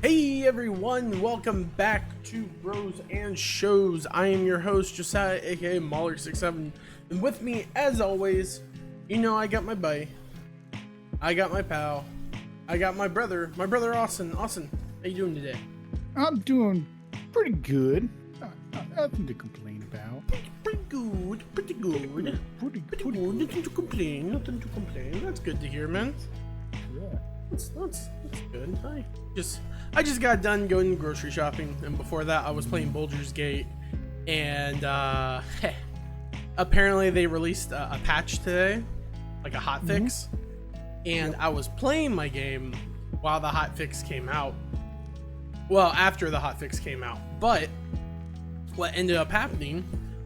Hey everyone, welcome back to Bros and Shows. I am your host, Josiah, aka Mahler67, and with me, as always, I got my buddy, I got my pal, I got my brother Austin. Austin, how you doing today? I'm doing pretty good. Nothing to complain about. Pretty good. Pretty good. Nothing to complain. That's good to hear, man. Yeah. That's good. I just got done going grocery shopping, and before that I was playing Baldur's Gate, and apparently they released a patch today, like a hot fix, and I was playing my game while the hot fix came out. Well, after the hot fix came out, but what ended up happening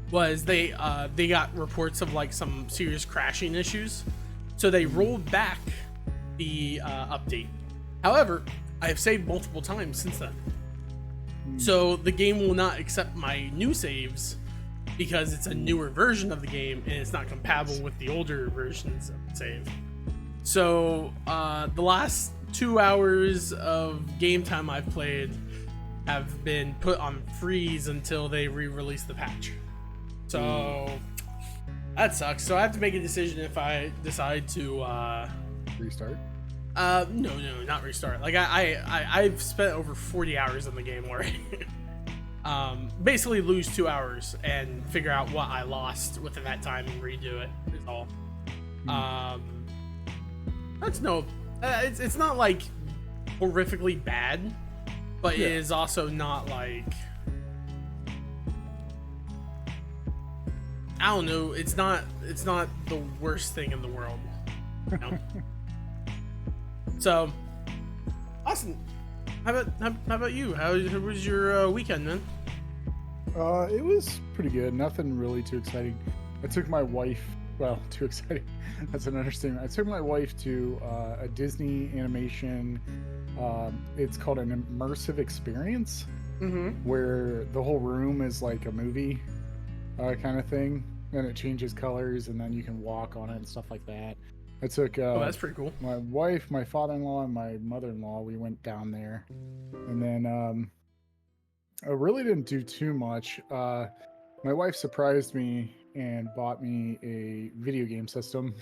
was they got reports of like some serious crashing issues, so they rolled back the update. However, I have saved multiple times since then, so the game will not accept my new saves because it's a newer version of the game and it's not compatible with the older versions of the save. So the last 2 hours of game time I've played have been put on freeze until they re-release the patch. So that sucks. So I have to make a decision if I decide to Restart. No, not restart. Like I've spent over 40 hours in the game already. Basically lose 2 hours and figure out what I lost within that time and redo it is all. That's no, it's not like horrifically bad, but it is also not like, I don't know. It's not the worst thing in the world. You know? So, Austin, how about you? How was your weekend, man? It was pretty good. Nothing really too exciting. I took my wife. Well, too exciting. That's an understatement. I took my wife to a Disney animation. It's called an immersive experience, where the whole room is like a movie, kind of thing, and it changes colors, and then you can walk on it and stuff like that. I took oh, that's pretty cool. my wife, my father-in-law, and my mother-in-law. We went down there, and then I really didn't do too much. My wife surprised me and bought me a video game system.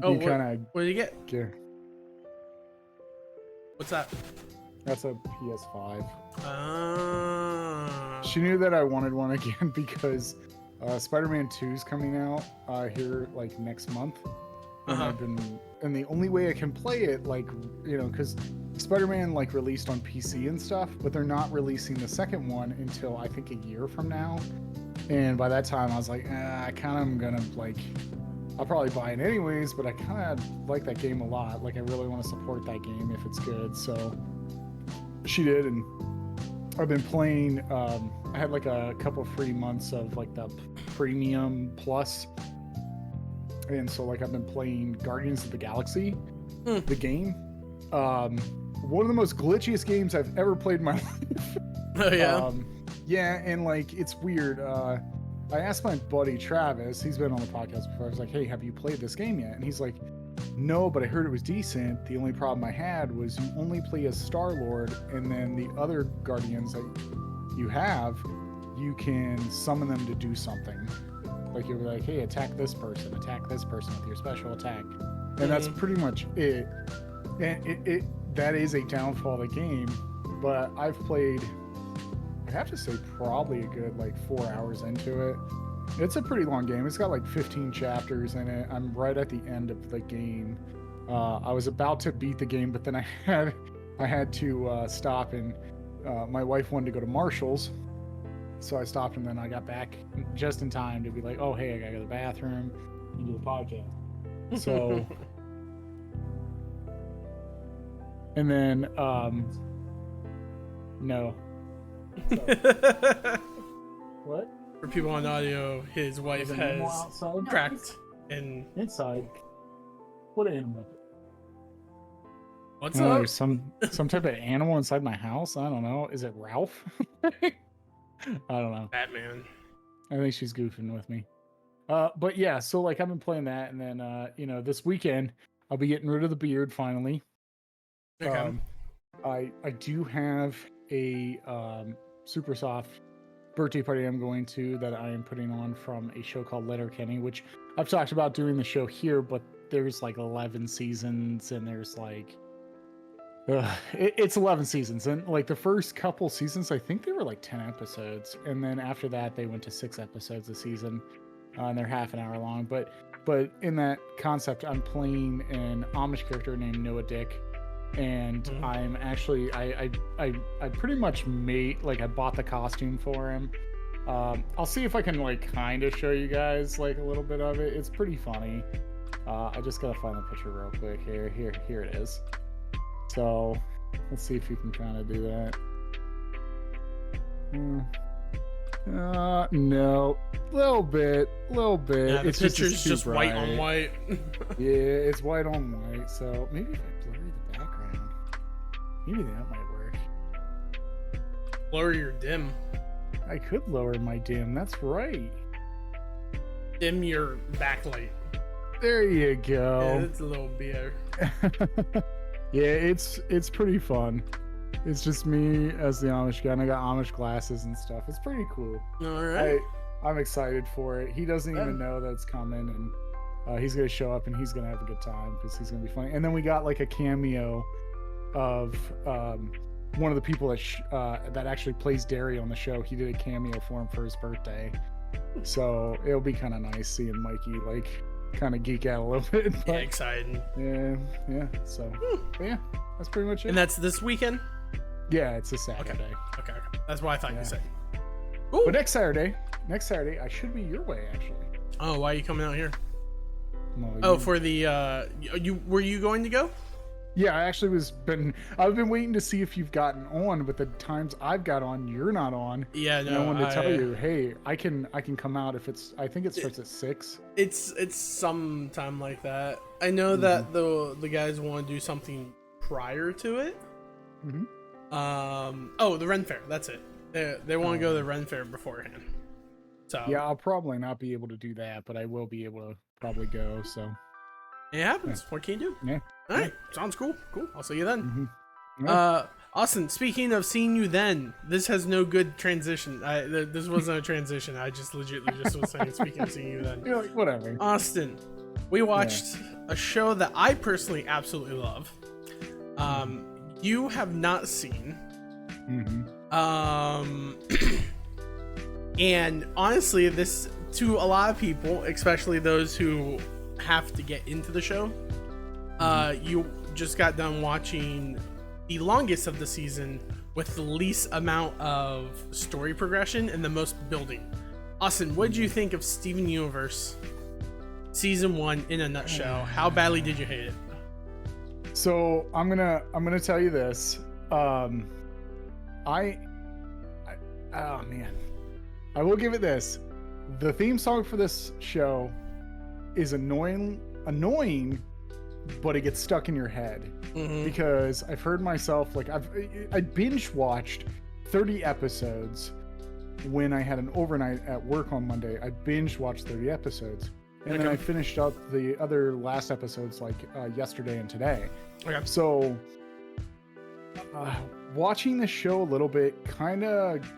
Oh, what did you get? Yeah, What's that? that's a PS5. Ah. She knew that I wanted one again because Spider-Man 2 is coming out here like next month. And the only way I can play it, like, because Spider-Man like released on PC and stuff, but they're not releasing the second one until I think a year from now. And by that time, I was like, I kind of am gonna like, I'll probably buy it anyways, but I kind of like that game a lot. Like, I really want to support that game if it's good. So she did, and I've been playing. I had like a couple free months of like the Premium Plus. And so, like, I've been playing Guardians of the Galaxy, the game. One of the most glitchiest games I've ever played in my life. Oh, yeah? Yeah, and, like, it's weird. I asked my buddy Travis, he's been on the podcast before, I was like, hey, have you played this game yet? And he's like, no, but I heard it was decent. The only problem I had was you only play as Star-Lord, and then the other Guardians that you have, you can summon them to do something. Like, you'll be like, hey, attack this person with your special attack. And that's pretty much it. And that is a downfall of the game. But I've played, I have to say, probably a good, like, 4 hours into it. It's a pretty long game. It's got, like, 15 chapters in it. I'm right at the end of the game. I was about to beat the game, but then I had to stop, and my wife wanted to go to Marshall's. So I stopped, and then I got back just in time to be like, oh, hey, I gotta go to the bathroom and do the podcast. So, and then, no. So, what? For people on audio, his wife has cracked and inside. What animal? What's up? There's some type of animal inside my house. I don't know. Is it Ralph? I don't know. Batman. I think she's goofing with me. But yeah, so like I've been playing that, and then this weekend I'll be getting rid of the beard finally. Okay. I do have a super soft birthday party I'm going to that I am putting on from a show called Letterkenny, which I've talked about doing the show here, but there's like 11 seasons and there's like it's 11 seasons, and like the first couple seasons I think they were like 10 episodes, and then after that they went to 6 episodes a season, and they're half an hour long. But in that concept I'm playing an Amish character named Noah Dick, and I'm actually I pretty much made, like, I bought the costume for him. I'll see if I can like kind of show you guys like a little bit of it. It's pretty funny. I just gotta find the picture real quick. Here it is. So let's see if you can kind of do that. No, little bit. Yeah, the it's picture's just white bright. on white. Yeah, it's white on white. So maybe if I blur the background, maybe that might work. Lower your dim. I could lower my dim. That's right. Dim your backlight. There you Yeah, go. it's a little beer. Yeah, it's pretty fun. It's just me as the Amish guy, and I got Amish glasses and stuff. It's pretty cool. All right. I'm excited for it. He doesn't even know that's coming, and he's gonna show up and he's gonna have a good time because he's gonna be funny. And then we got like a cameo of one of the people that actually plays Derry on the show. He did a cameo for him for his birthday, so it'll be kind of nice seeing Mikey like kind of geek out a little bit. Yeah, exciting. Yeah. So but yeah, that's pretty much it. And that's this weekend? Yeah, it's a Saturday. Okay. That's what I thought you said. Ooh. But next Saturday, I should be your way actually. Oh, why are you coming out here? No, For the were you going to go? Yeah, I actually I've been waiting to see if you've gotten on, but the times I've got on, you're not on. Yeah, no. And I wanted to tell you, hey, I can come out if I think it starts at 6. It's sometime like that. I know that the guys want to do something prior to it. The Ren Fair, that's it. They want to go to the Ren Fair beforehand. So yeah, I'll probably not be able to do that, but I will be able to probably go. So it happens. What can you do? Yeah. All right. Sounds cool. I'll see you then. Yeah. Austin, speaking of seeing you then, this has no good transition. This wasn't a transition. I just legitimately just was saying, speaking of seeing you then. You're like, whatever. Austin, we watched a show that I personally absolutely love. You have not seen. And honestly, this, to a lot of people, especially those who have to get into the show, you just got done watching the longest of the season with the least amount of story progression and the most building. Austin, what did you think of Steven Universe season 1 in a nutshell? How badly did you hate it? So I'm gonna tell you this. Oh man, I will give it this. The theme song for this show is annoying, but it gets stuck in your head because I've heard myself, like, I binge watched 30 episodes when I had an overnight at work on Monday. I binge watched 30 episodes, and then I finished up the other last episodes like yesterday and today. So watching the show a little bit kind of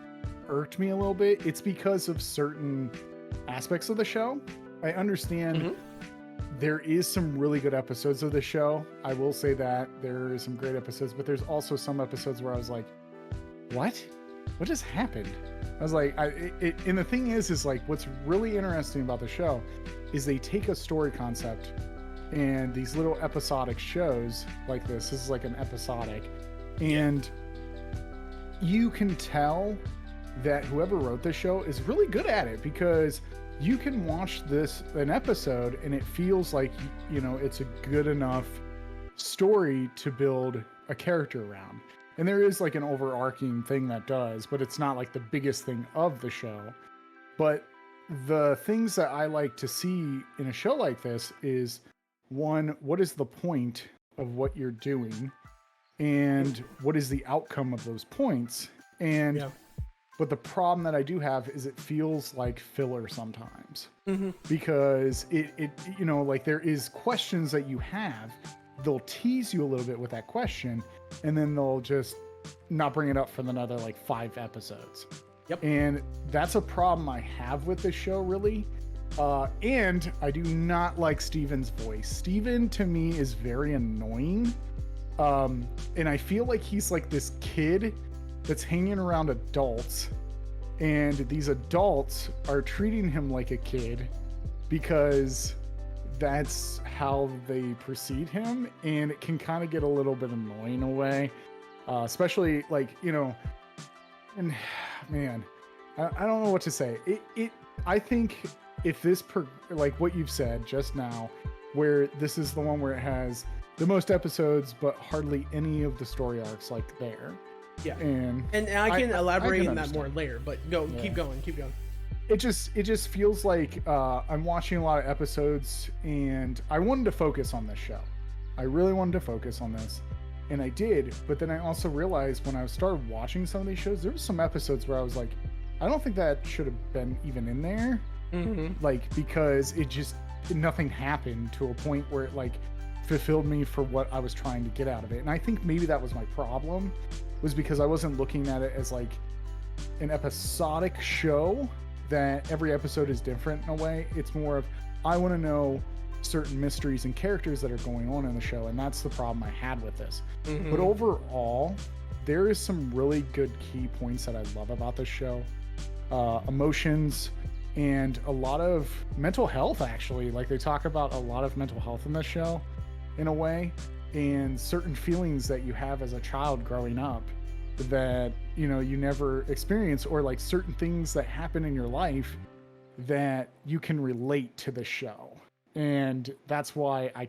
irked me a little bit. It's because of certain aspects of the show. I understand there is some really good episodes of the show. I will say that there are some great episodes, but there's also some episodes where I was like, what just happened? I was like, and the thing is like, what's really interesting about the show is they take a story concept and these little episodic shows like this is like an episodic, and you can tell that whoever wrote this show is really good at it, because you can watch an episode and it feels like, you know, it's a good enough story to build a character around. And there is like an overarching thing that does, but it's not like the biggest thing of the show. But the things that I like to see in a show like this is, one, what is the point of what you're doing? And what is the outcome of those points? And but the problem that I do have is it feels like filler sometimes, because it you know, like there is questions that you have, they'll tease you a little bit with that question, and then they'll just not bring it up for another like 5 episodes. Yep. And that's a problem I have with this show, really. And I do not like Steven's voice. Steven, to me, is very annoying. And I feel like he's like this kid that's hanging around adults, and these adults are treating him like a kid because that's how they perceive him, and it can kind of get a little bit annoying away, especially like, you know, and man, I don't know what to say. I think if this like what you've said just now, where this is the one where it has the most episodes but hardly any of the story arcs like there. Yeah. And I can elaborate I can on that more later, but keep going. It just feels like I'm watching a lot of episodes, and I wanted to focus on this show. I really wanted to focus on this, and I did. But then I also realized when I started watching some of these shows, there were some episodes where I was like, I don't think that should have been even in there. Mm-hmm. Like, because nothing happened to a point where it like fulfilled me for what I was trying to get out of it. And I think maybe that was my problem, was because I wasn't looking at it as like an episodic show that every episode is different in a way. It's more of, I want to know certain mysteries and characters that are going on in the show, and that's the problem I had with this. Mm-hmm. But overall, there is some really good key points that I love about this show. Emotions and a lot of mental health, actually. Like, they talk about a lot of mental health in this show in a way, and certain feelings that you have as a child growing up that, you know, you never experience, or like certain things that happen in your life that you can relate to the show. And that's why I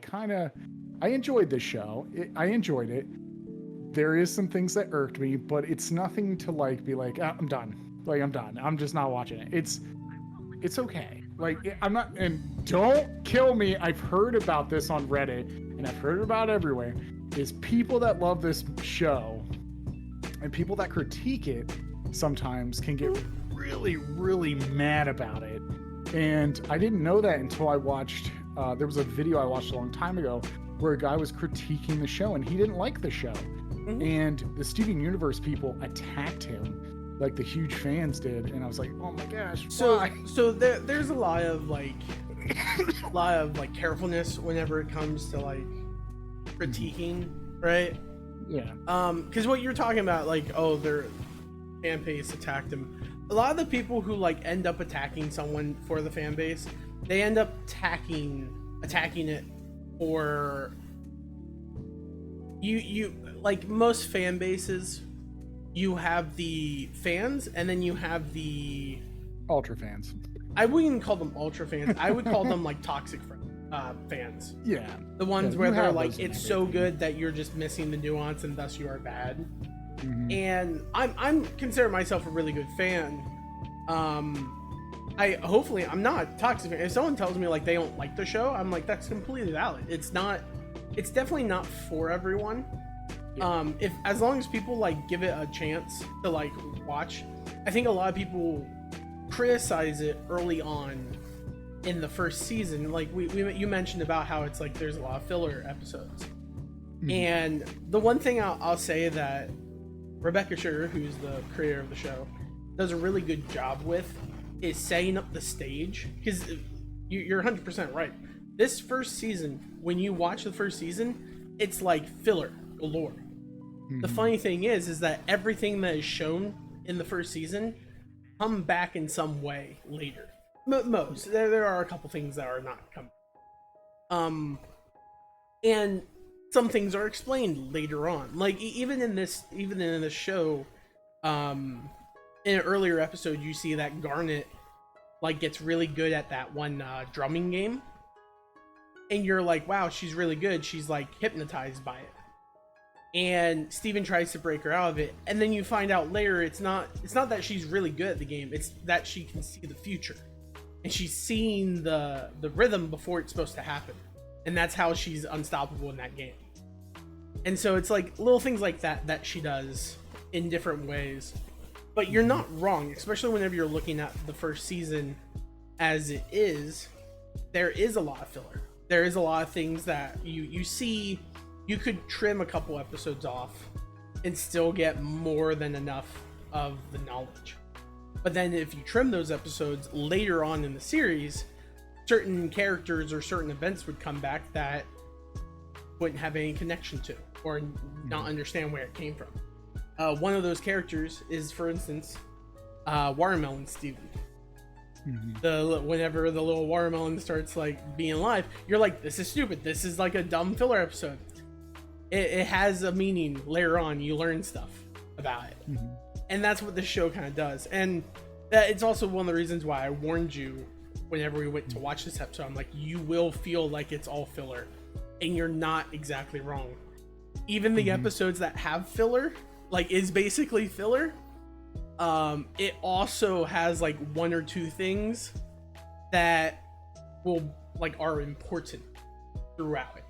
enjoyed this show. I enjoyed it. There is some things that irked me, but it's nothing to like be like, I'm done. Like, I'm done. I'm just not watching it. It's okay. Like, I'm not, and don't kill me. I've heard about this on Reddit, and I've heard about it everywhere, is people that love this show and people that critique it sometimes can get really, really mad about it. And I didn't know that until I watched, there was a video I watched a long time ago where a guy was critiquing the show, and he didn't like the show. Mm-hmm. And the Steven Universe people attacked him like the huge fans did, and I was like, oh my gosh, why? So there's a lot of like carefulness whenever it comes to like critiquing, right? Yeah. Because what you're talking about, like, oh, their fan base attacked him. A lot of the people who like end up attacking someone for the fan base, they end up attacking it for you like most fan bases. You have the fans, and then you have the ultra fans. I wouldn't call them ultra fans. I would call them like toxic fans. Yeah. The ones where they're like, it's so good that you're just missing the nuance, and thus you are bad. Mm-hmm. And I'm consider myself a really good fan. Hopefully I'm not toxic fan. If someone tells me like they don't like the show, I'm like, that's completely valid. It's definitely not for everyone. Yeah. If as long as people like give it a chance to like watch, I think a lot of people criticize it early on in the first season. Like you mentioned about how it's like there's a lot of filler episodes. Mm-hmm. And the one thing I'll say that Rebecca Sugar, who's the creator of the show, does a really good job with is setting up the stage, because you're 100% right. This first season, when you watch the first season, it's like filler galore. Mm-hmm. The funny thing is that everything that is shown in the first season come back in some way later. Most there are a couple things that are not coming. And some things are explained later on. Like even in this show, in an earlier episode, you see that Garnet like gets really good at that one drumming game, and you're like, wow, she's really good. She's like hypnotized by it. And Steven tries to break her out of it, and then you find out later it's not that she's really good at the game, it's that she can see the future, and she's seeing the rhythm before it's supposed to happen, and that's how she's unstoppable in that game. And so it's like little things like that she does in different ways. But you're not wrong, especially whenever you're looking at the first season as it is. There is a lot of filler. there is a lot of things that you see. You could trim a couple episodes off and still get more than enough of the knowledge. But then if you trim those episodes later on in the series, certain characters or certain events would come back that wouldn't have any connection to, or not understand where it came from. One of those characters is, for instance, Watermelon Steven. Whenever the little watermelon starts like being alive, you're like, this is stupid. This is like a dumb filler episode. It has a meaning later on. You learn stuff about it. And that's what this show kind of does. And it's also one of the reasons why I warned you whenever we went to watch this episode. I'm like, you will feel like it's all filler, and you're not exactly wrong. Even the episodes that have filler, like, is basically filler, it also has like one or two things that will like are important throughout it.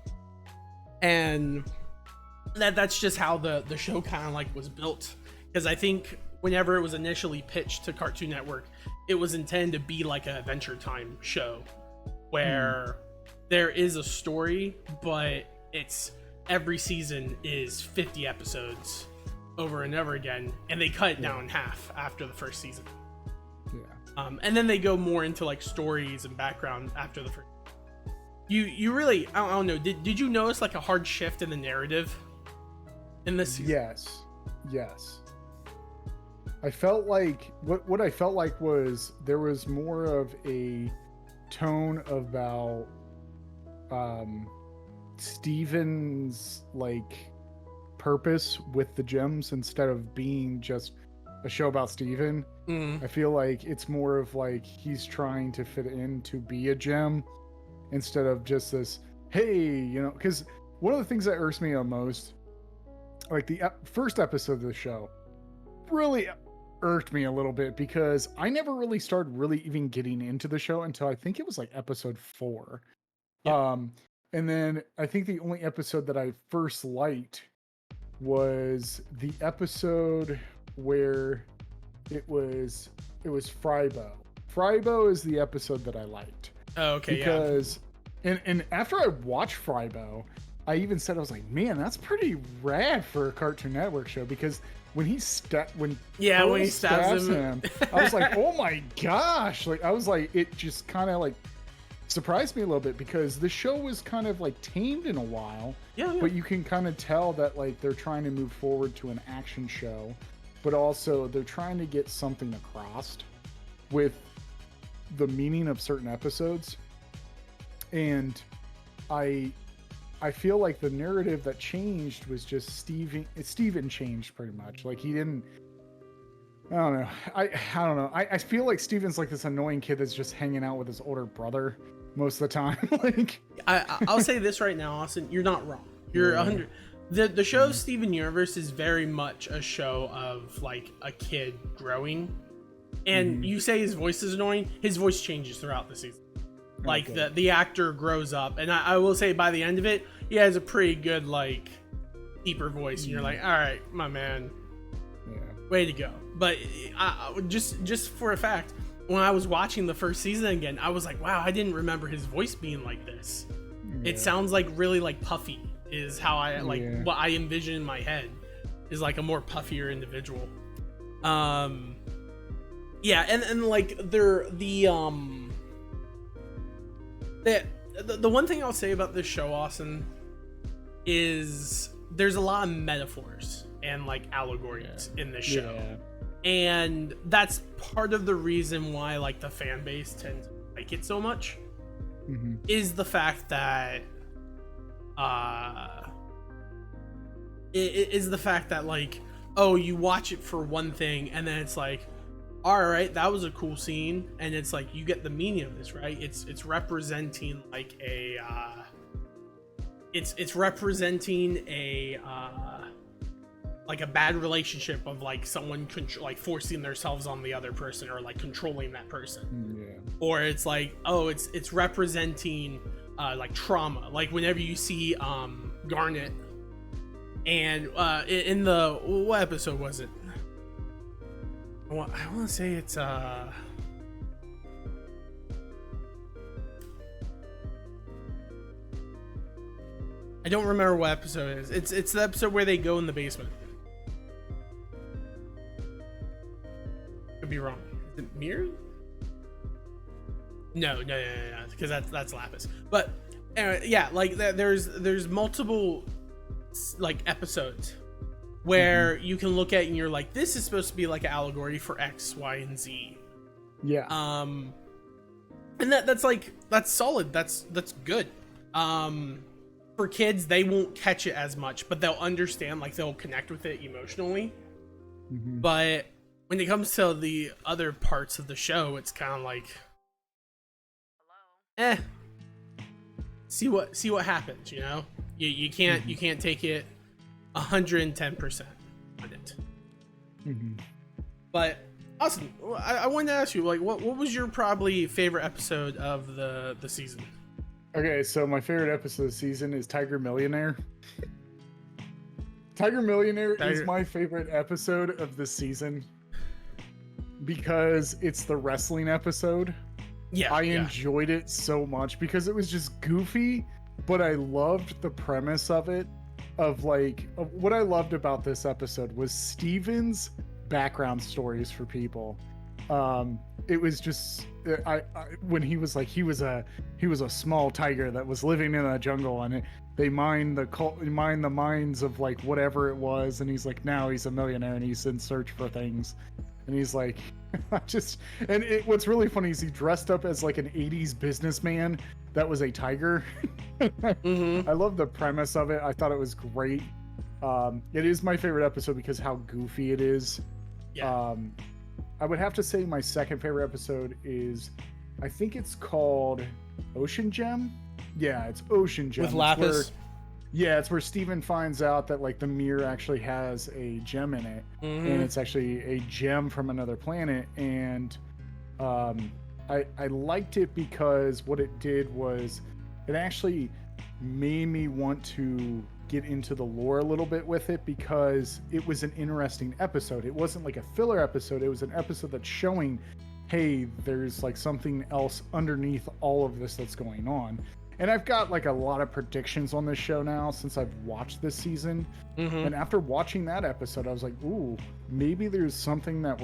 And that's just how the show kind of like was built. Because I think whenever it was initially pitched to Cartoon Network, it was intended to be like an Adventure Time show where there is a story, but it's every season is 50 episodes over and over again, and they cut it down in half after the first season. And then they go more into like stories and background after the first. You really, I don't know, did you notice like a hard shift in the narrative in this season? Yes. I felt like what I felt like was there was more of a tone about Steven's like purpose with the gems instead of being just a show about Steven. I feel like it's more of like he's trying to fit in to be a gem instead of just this, hey, you know, because one of the things that irks me the most, like the first episode of the show really irked me a little bit because I never really started really even getting into the show until I think it was like episode 4. And then I think the only episode that I first liked was the episode where it was Frybo. Frybo is the episode that I liked. Oh, okay. Because and after I watched Frybo, I even said, I was like, man, that's pretty rad for a Cartoon Network show, because when he stabs him, I was like, oh my gosh. Like, I was like, it just kind of like surprised me a little bit because the show was kind of like tamed in a while. But you can kind of tell that like they're trying to move forward to an action show, but also they're trying to get something across with the meaning of certain episodes. And I feel like the narrative that changed was just Steven changed pretty much. Like, he didn't, I don't know. I don't know. I feel like Steven's like this annoying kid that's just hanging out with his older brother most of the time. Like, I'll say this right now, Austin, you're not wrong. You're 100. The show Steven Universe is very much a show of like a kid growing. And you say his voice is annoying, his voice changes throughout the season. Like, the actor grows up, and I will say by the end of it, he has a pretty good like deeper voice, and you're like, all right, my man, way to go. But just for a fact, when I was watching the first season again, I was like, wow, I didn't remember his voice being like this. It sounds like really like puffy is how I like what I envision in my head is like a more puffier individual. And like the one thing I'll say about this show, Austin, is there's a lot of metaphors and like allegories in this show. And that's part of the reason why like the fan base tends to like it so much, is the fact that it is the fact that like, oh, you watch it for one thing and then it's like, all right, that was a cool scene, and it's like you get the meaning of this, right? It's representing like a it's representing a like a bad relationship of like someone like forcing themselves on the other person or like controlling that person. Or it's like, oh, it's representing like trauma. Like whenever you see Garnet and in the, what episode was it? I want to say it's I I don't remember what episode it is. It's the episode where they go in the basement. Could be wrong. Is it Mirror? No, because that's Lapis. But yeah, like there's multiple like episodes where you can look at and you're like, this is supposed to be like an allegory for X, Y, and Z. Yeah. And that's solid. That's good. For kids, they won't catch it as much, but they'll understand, like they'll connect with it emotionally. But when it comes to the other parts of the show, it's kind of like, see what happens, you know? You can't take it 110% on it. But awesome. I wanted to ask you, like, what was your probably favorite episode of the season? Okay, so my favorite episode of the season is Tiger Millionaire. Tiger Millionaire is my favorite episode of the season because it's the wrestling episode. Yeah, I enjoyed it so much because it was just goofy, but I loved the premise of it. What I loved about this episode was Steven's background stories for people. It was just when he was like he was a small tiger that was living in a jungle, and they mined the mines of like whatever it was, and he's like, now he's a millionaire and he's in search for things, and he's like what's really funny is he dressed up as like an 80s businessman that was a tiger. I love the premise of it. I thought it was great. It is my favorite episode because how goofy it is. I would have to say my second favorite episode is, I think it's called Ocean Gem. Yeah, it's Ocean Gem. With Lapis. It's where Steven finds out that like the mirror actually has a gem in it, and it's actually a gem from another planet. And I liked it because what it did was it actually made me want to get into the lore a little bit with it, because it was an interesting episode. It wasn't like a filler episode. It was an episode that's showing, hey, there's like something else underneath all of this that's going on. And I've got like a lot of predictions on this show now since I've watched this season. And after watching that episode, I was like, ooh, maybe there's something that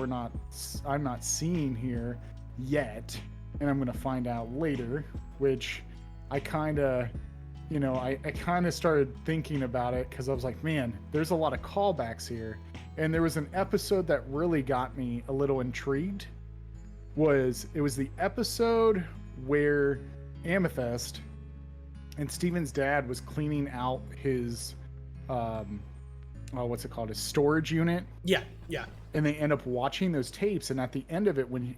I'm not seeing here yet, and I'm gonna find out later, which I kind of started thinking about it because I was like, man, there's a lot of callbacks here. And there was an episode that really got me a little intrigued. It was the episode where Amethyst and Steven's dad was cleaning out his what's it called, his storage unit. Yeah. And they end up watching those tapes, and at the end of it, when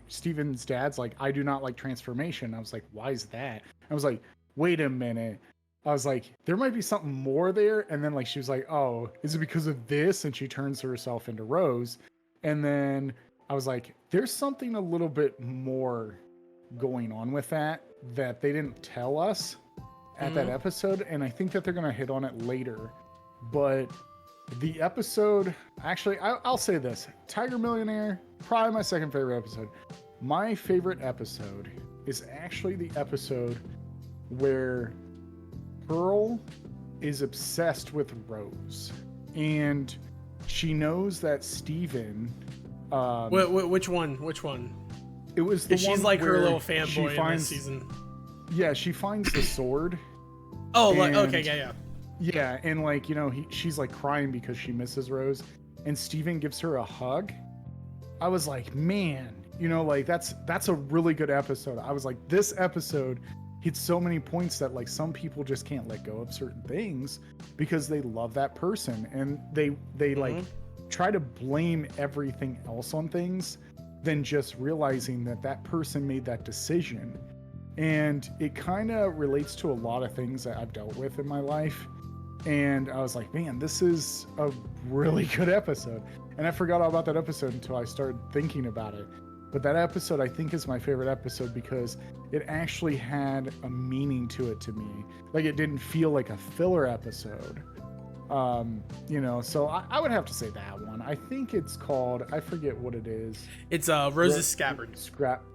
Steven's dad's like, I do not like transformation. I was like, why is that? I was like, wait a minute. I was like, there might be something more there. And then like she was like, oh, is it because of this? And she turns herself into Rose. And then I was like, there's something a little bit more going on with that they didn't tell us at that episode. And I think that they're going to hit on it later. But the episode, actually, I'll say this. Tiger Millionaire, probably my second favorite episode. My favorite episode is actually the episode where Pearl is obsessed with Rose, and she knows that Steven... which one? It was the one she's like her little fanboy in this finds, season. Yeah, she finds the sword. Okay, yeah. Yeah, and like, she's like crying because she misses Rose, and Steven gives her a hug. I was like, man, like that's a really good episode. I was like, this episode hits so many points that like some people just can't let go of certain things because they love that person, and they like try to blame everything else on things than just realizing that person made that decision. And it kind of relates to a lot of things that I've dealt with in my life. And I was like, man, this is a really good episode. And I forgot all about that episode until I started thinking about it. But that episode, I think, is my favorite episode because it actually had a meaning to it to me. Like, it didn't feel like a filler episode. So I would have to say that one. I think it's called, I forget what it is. It's Rose's Scabbard.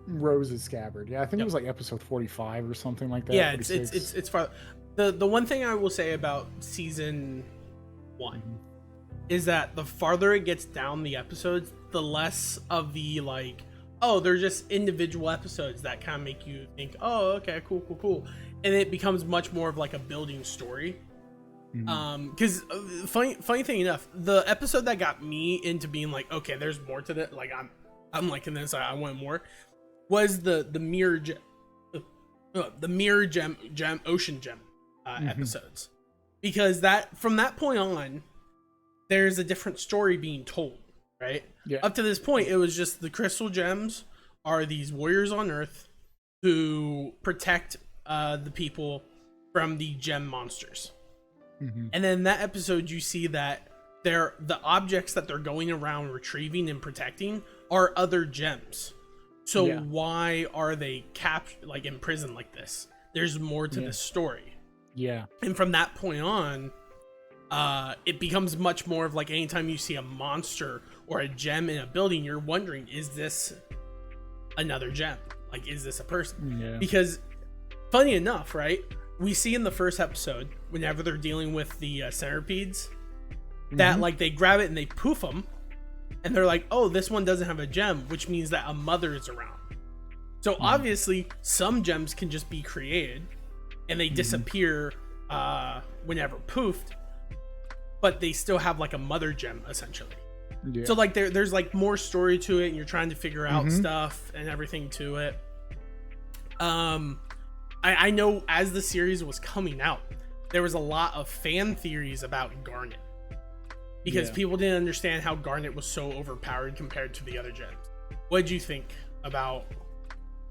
Rose's Scabbard. Yeah, I think it was like episode 45 or something like that. Yeah, it's far. The one thing I will say about season 1 is that the farther it gets down the episodes, the less of the like, oh, they're just individual episodes that kind of make you think, oh, okay, cool, and it becomes much more of like a building story. Because funny thing enough, the episode that got me into being like, okay, there's more to that, like I'm liking this, I want more, was the mirror gem ocean gem episodes, because that from that point on, there's a different story being told, right? Yeah. Up to this point, it was just the crystal gems are these warriors on Earth who protect the people from the gem monsters. And then in that episode, you see that the objects that they're going around retrieving and protecting are other gems. So why are they like in prison like this? There's more to this story. Yeah. And from that point on, it becomes much more of like anytime you see a monster or a gem in a building, you're wondering, is this another gem? Like, is this a person? Yeah. Because funny enough, right? We see in the first episode, whenever they're dealing with the centipedes, that like they grab it and they poof them, and they're like, oh, this one doesn't have a gem, which means that a mother is around. So obviously some gems can just be created and they disappear whenever poofed, but they still have like a mother gem essentially. Yeah. So like there's like more story to it, and you're trying to figure out stuff and everything to it. I know as the series was coming out, there was a lot of fan theories about Garnet, because people didn't understand how Garnet was so overpowered compared to the other gens. What did you think about,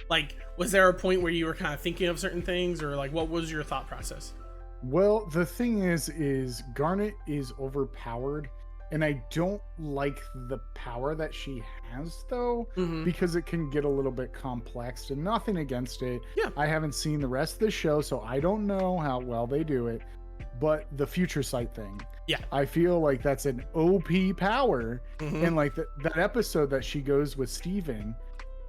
like, was there a point where you were kind of thinking of certain things, or like what was your thought process? Well, the thing is Garnet is overpowered, and I don't like the power that she has, though, because it can get a little bit complex, and nothing against it. Yeah. I haven't seen the rest of the show, so I don't know how well they do it, but the future sight thing. Yeah. I feel like that's an OP power, and like that episode that she goes with Steven,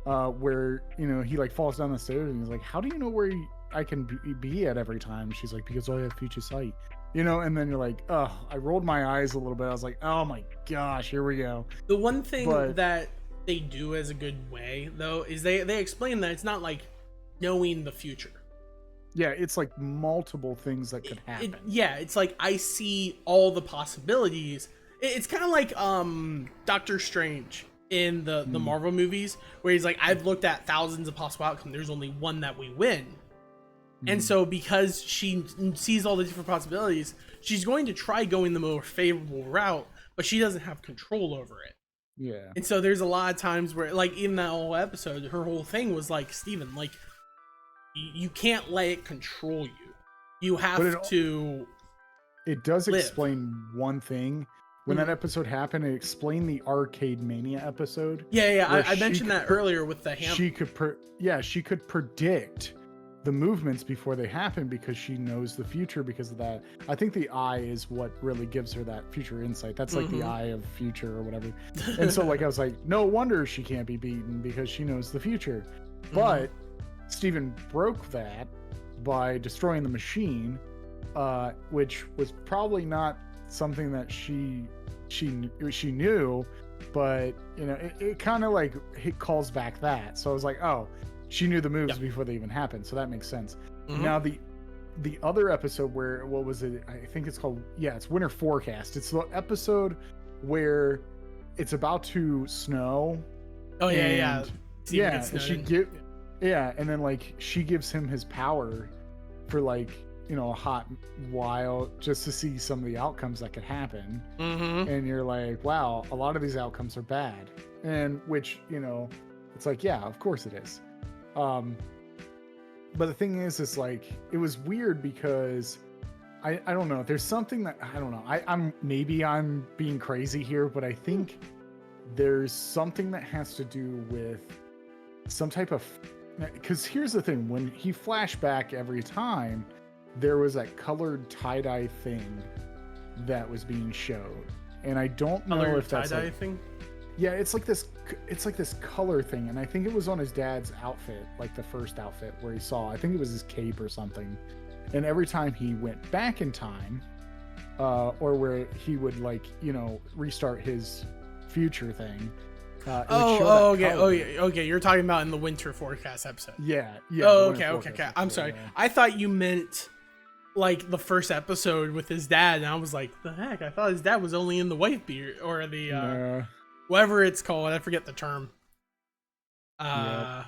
where, you know, he like falls down the stairs, and he's like, how do you know where I can be at every time? She's like, because I have future sight. You know, and then you're like, oh, I rolled my eyes a little bit. I was like, oh my gosh, here we go. The one thing that they do as a good way, though, is they explain that it's not like knowing the future. Yeah, it's like multiple things that could happen. It's like I see all the possibilities. It's kind of like Doctor Strange in the Marvel movies, where he's like, I've looked at thousands of possible outcomes. There's only one that we win. And so because she sees all the different possibilities, she's going to try going the more favorable route, but she doesn't have control over it. Yeah. And so there's a lot of times where, like, in that whole episode, her whole thing was like, Steven, like, you can't let it control you. You have to. It does explain one thing. When that episode happened, it explained the Arcade Mania episode. Yeah. I mentioned that earlier with the hammer. She could predict the movements before they happen because she knows the future because of that. I think the eye is what really gives her that future insight. That's like the eye of future or whatever. And so like I was like, no wonder she can't be beaten because she knows the future. But Steven broke that by destroying the machine, which was probably not something that she knew, but you know, it kind of like it calls back that. So I was like, oh, she knew the moves before they even happened, so that makes sense. Now the other episode where, what was it? I think it's called, it's Winter Forecast. It's the episode where it's about to snow. Oh yeah. And then like she gives him his power for like, you know, a hot while just to see some of the outcomes that could happen. And you're like, wow, a lot of these outcomes are bad, and which, you know, it's like, yeah, of course it is. But the thing is like, it was weird because I don't know. There's something that I don't know. I'm being crazy here, but I think there's something that has to do with some type of, because here's the thing, when he flashed back every time, there was that colored tie-dye thing that was being showed, and I don't know if that's tie-dye thing. Yeah, it's like this color thing, and I think it was on his dad's outfit, like the first outfit where he saw, I think it was his cape or something. And every time he went back in time, or where he would like, restart his future thing. Okay. You're talking about in the winter forecast episode. Yeah. Oh, okay. I'm sorry. Yeah. I thought you meant like the first episode with his dad, and I was like, the heck? I thought his dad was only in the wife beater or the whatever it's called. I forget the term. Yeah.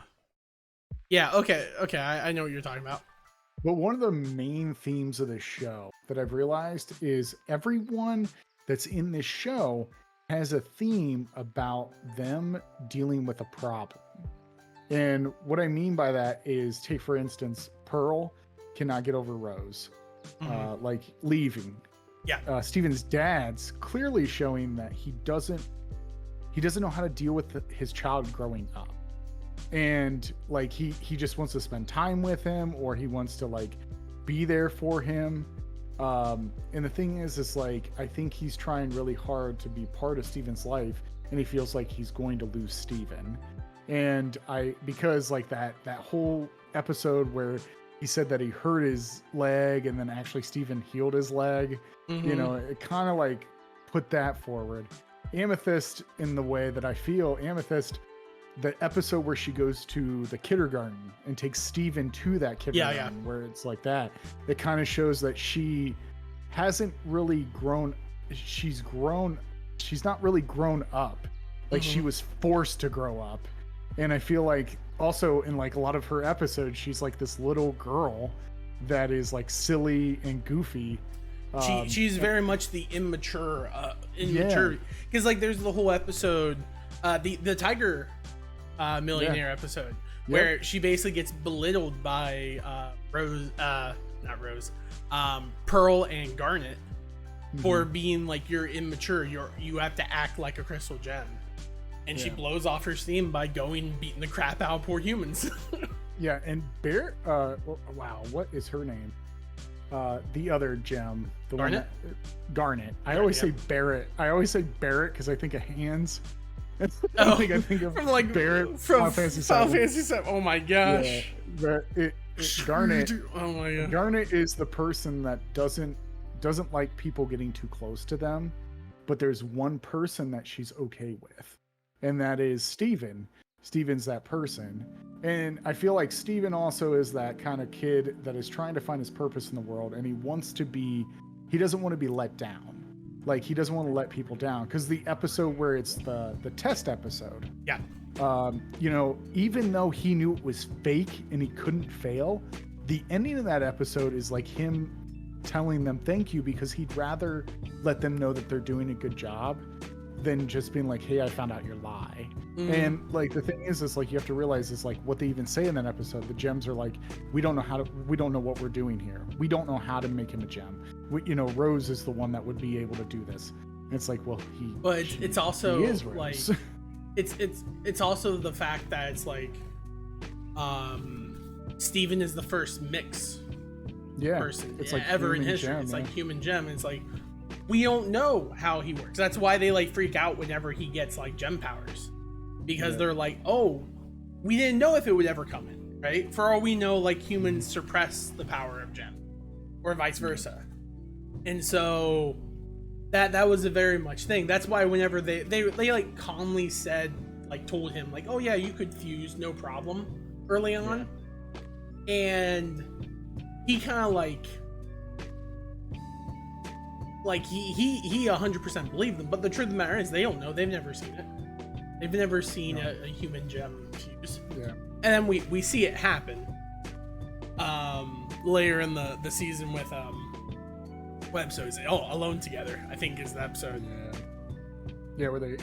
Okay. I know what you're talking about. But one of the main themes of this show that I've realized is everyone that's in this show has a theme about them dealing with a problem. And what I mean by that is, take for instance, Pearl cannot get over Rose, like leaving. Yeah. Steven's dad's clearly showing that he doesn't know how to deal with his child growing up. And like he just wants to spend time with him, or he wants to like be there for him. And the thing is like, I think he's trying really hard to be part of Steven's life, and he feels like he's going to lose Steven. And because like that whole episode where he said that he hurt his leg and then actually Steven healed his leg, it kind of like put that forward. Amethyst, in the way that I feel, Amethyst, the episode where she goes to the kindergarten and takes Steven to that kindergarten, where it's like that, it kind of shows that she hasn't really grown. She's not really grown up. Like she was forced to grow up. And I feel like also in like a lot of her episodes, she's like this little girl that is like silly and goofy. She's very much the immature, because like there's the whole episode, the tiger millionaire episode, where she basically gets belittled by Pearl and Garnet for being like, you're immature, you have to act like a crystal gem, and she blows off her steam by going and beating the crap out of poor humans. And Barrett, wow, what is her name? The other gem, the Garnet? Garnet. I always say Barrett because I think of hands. I think of from like Barrett from Final Fantasy 7. Oh my gosh. Garnet. Oh my god. Garnet is the person that doesn't like people getting too close to them, but there's one person that she's okay with, and that is Steven. Steven's that person. And I feel like Steven also is that kind of kid that is trying to find his purpose in the world, and he doesn't want to be let down. Like, he doesn't want to let people down, because the episode where it's the test episode. Yeah. Even though he knew it was fake and he couldn't fail, the ending of that episode is like him telling them thank you, because he'd rather let them know that they're doing a good job than just being like, hey, I found out your lie. And like the thing is like, you have to realize is like what they even say in that episode. The gems are like, we don't know what we're doing here. We don't know how to make him a gem. Rose is the one that would be able to do this. And it's like, well, it's also like, Rose. it's also the fact that it's like, Steven is the first mix person it's like ever in history. It's like human gem. And it's like, we don't know how he works. That's why they like freak out whenever he gets like gem powers, because they're like, oh, we didn't know if it would ever come in, right? For all we know, like humans suppress the power of gem, or vice versa. And so that was a very much thing. That's why whenever they like calmly said, like told him like, oh yeah, you could fuse, no problem, early on. And he kind of like he 100% believed them, but the truth of the matter is they don't know. They've never seen it. They've never seen a human gem fuse. And then we see it happen later in the season with what episode is it? Oh, Alone Together, I think is the episode.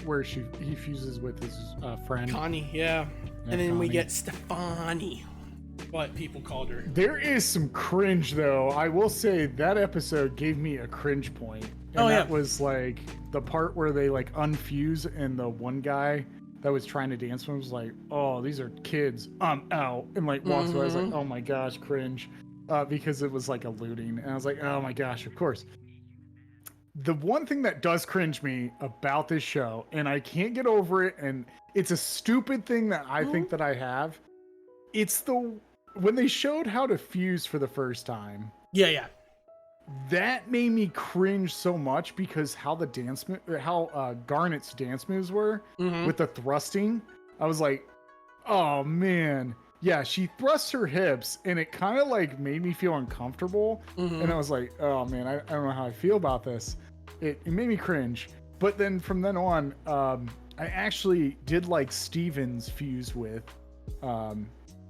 Where he fuses with his friend Connie. And then Connie. We get Stefani, what people called her. There is some cringe, though. I will say that episode gave me a cringe point. And that was like the part where they like unfuse, and the one guy that was trying to dance with him was like, oh, these are kids, I'm out, and like walks away. I was like, oh my gosh, cringe. Because it was like alluding, and I was like, oh my gosh, of course. The one thing that does cringe me about this show, and I can't get over it, and it's a stupid thing that I think that I have, it's when they showed how to fuse for the first time, Yeah, yeah. That made me cringe so much because how Garnet's dance moves were with the thrusting. I was like, oh man. Yeah, she thrusts her hips and it kind of like made me feel uncomfortable. And I was like, oh man, I don't know how I feel about this. It made me cringe. But then from then on, I actually did like Steven's fuse with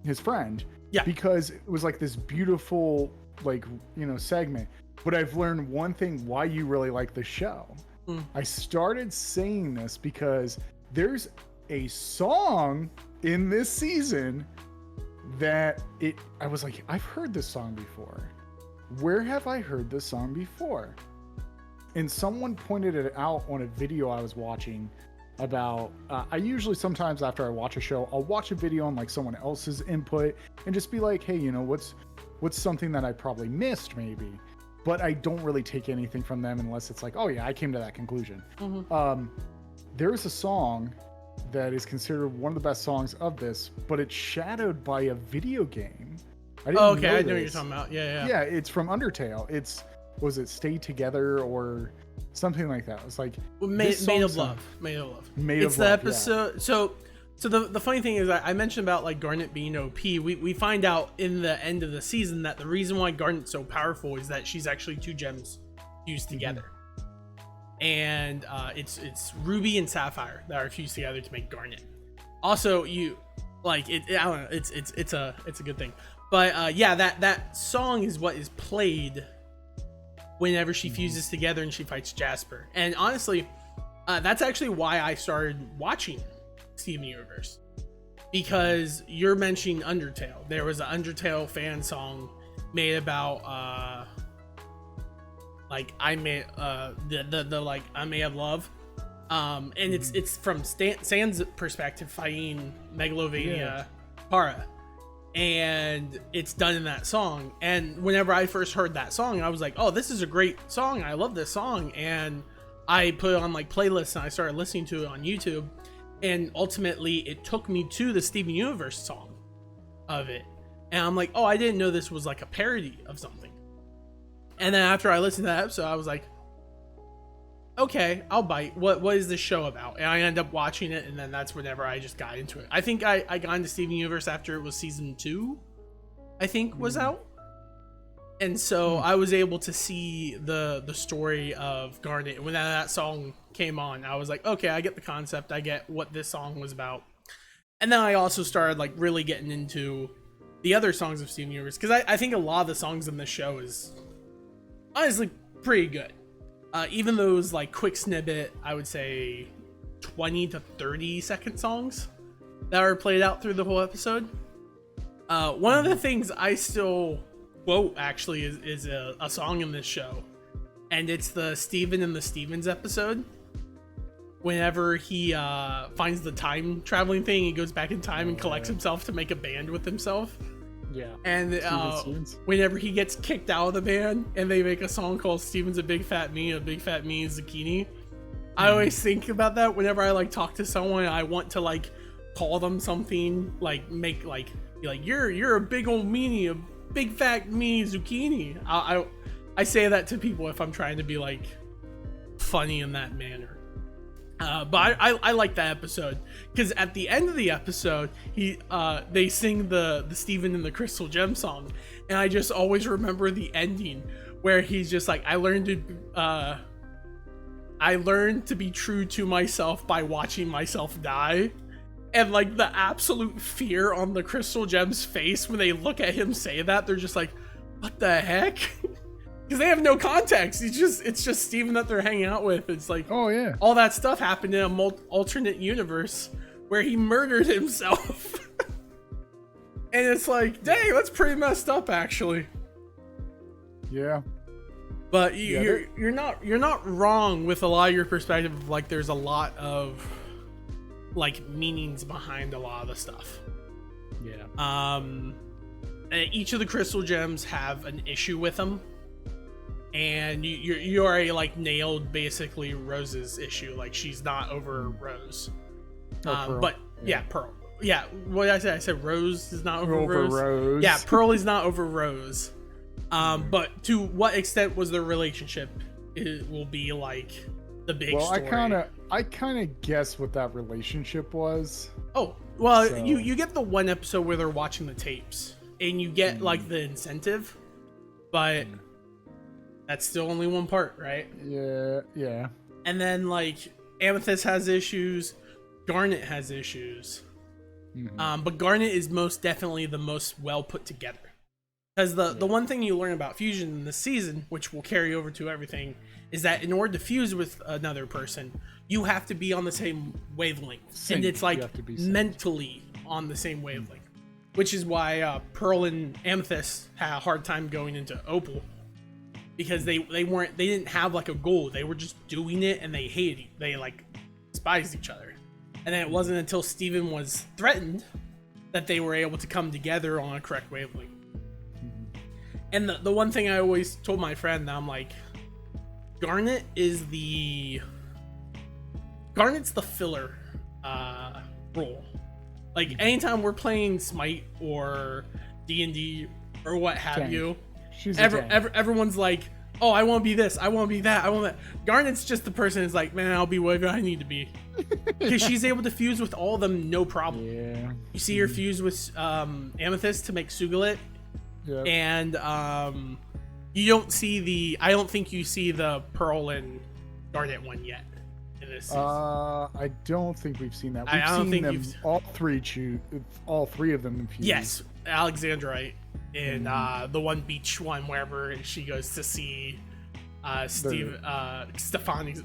his friend. Yeah. Because it was like this beautiful, like, segment. But I've learned one thing why you really like the show. I started saying this because there's a song in this season that I was like, I've heard this song before. Where have I heard this song before? And someone pointed it out on a video I was watching about, I usually sometimes after I watch a show, I'll watch a video on like someone else's input and just be like, hey, what's something that I probably missed maybe? But I don't really take anything from them unless it's like, oh yeah, I came to that conclusion. There is a song that is considered one of the best songs of this, but it's shadowed by a video game. I know what you're talking about. Yeah, it's from Undertale. Was it Stay Together or something like that? It's like Made of Love. It's the episode. Yeah. So the funny thing is, I mentioned about like Garnet being OP. We find out in the end of the season that the reason why Garnet's so powerful is that she's actually 2 gems fused together, and it's Ruby and Sapphire that are fused together to make Garnet. Also, you like it. I don't know. It's a good thing. But yeah, that song is what is played whenever she fuses together and she fights Jasper. And honestly, that's actually why I started watching Steven Universe, because you're mentioning Undertale. There was an Undertale fan song made about like I may have love, and it's from Sans perspective fighting Megalovania Para, and it's done in that song. And whenever I first heard that song, I was like, oh, this is a great song, I love this song. And I put it on like playlists and I started listening to it on YouTube. And ultimately, it took me to the Steven Universe song of it. And I'm like, oh, I didn't know this was like a parody of something. And then after I listened to that episode, I was like, okay, I'll bite. What is this show about? And I ended up watching it, and then that's whenever I just got into it. I think I got into Steven Universe after it was season 2, I think, was out. And so I was able to see the story of Garnet. When that song came on, I was like, okay, I get the concept. I get what this song was about. And then I also started like really getting into the other songs of Steven Universe, because I think a lot of the songs in this show is honestly pretty good. Even those like quick snippet, I would say 20 to 30 second songs that are played out through the whole episode. One of the things I still quote actually is a song in this show, and it's the Steven and the Stevens episode. Whenever he finds the time traveling thing, he goes back in time and collects himself to make a band with himself. Yeah. And whenever he gets kicked out of the band and they make a song called Steven's a Big Fat Me is Zucchini. I always think about that whenever I like talk to someone. I want to like call them something, like make like be like, you're a big old meanie, a big fat meanie zucchini. I say that to people if I'm trying to be like funny in that manner. But I like that episode because at the end of the episode, they sing the Steven and the Crystal Gem song, and I just always remember the ending where he's just like, I learned to be true to myself by watching myself die, and like the absolute fear on the Crystal Gem's face when they look at him say that, they're just like, what the heck? Because they have no context. It's just Steven that they're hanging out with. It's like, oh yeah, all that stuff happened in a alternate universe where he murdered himself. And it's like, dang, that's pretty messed up, actually. Yeah. But you're not wrong with a lot of your perspective of like there's a lot of like meanings behind a lot of the stuff. Yeah. Each of the crystal gems have an issue with them. And you already like nailed basically Rose's issue. Like she's not over Rose. But yeah, Pearl. Yeah, what did I say? I said Rose is not over Rose. Rose. Yeah, Pearl is not over Rose. But to what extent was their relationship? It will be like the big story. I kind of guess what that relationship was. Oh, well, So- you get the one episode where they're watching the tapes, and you get like the incentive, but that's still only one part, right? Yeah. And then like Amethyst has issues, Garnet has issues, but Garnet is most definitely the most well put together. Because the one thing you learn about fusion in this season, which will carry over to everything, is that in order to fuse with another person, you have to be on the same wavelength. Sync. And it's like You have to be synced. mentally on the same wavelength. Which is why Pearl and Amethyst had a hard time going into Opal. Because they didn't have like a goal. They were just doing it and they hated they like despised each other. And then it wasn't until Steven was threatened that they were able to come together on a correct wavelength. And the one thing I always told my friend, that I'm like, Garnet's the filler role. Like anytime we're playing Smite or D&D or what have Tank. you, She's a tank. everyone's like, oh, I want to be this, I want to be that, I want that. Garnet's just the person who's like, man, I'll be whatever I need to be. Because she's able to fuse with all of them, no problem. Yeah. You see her fuse with Amethyst to make Sugalit. Yep. And you don't see I don't think you see the Pearl and Garnet one yet in this season. I don't think we've seen that. We've I don't seen think them you've- all three of them infused. Yes, Alexandrite in the one beach one wherever she goes to see Stefani's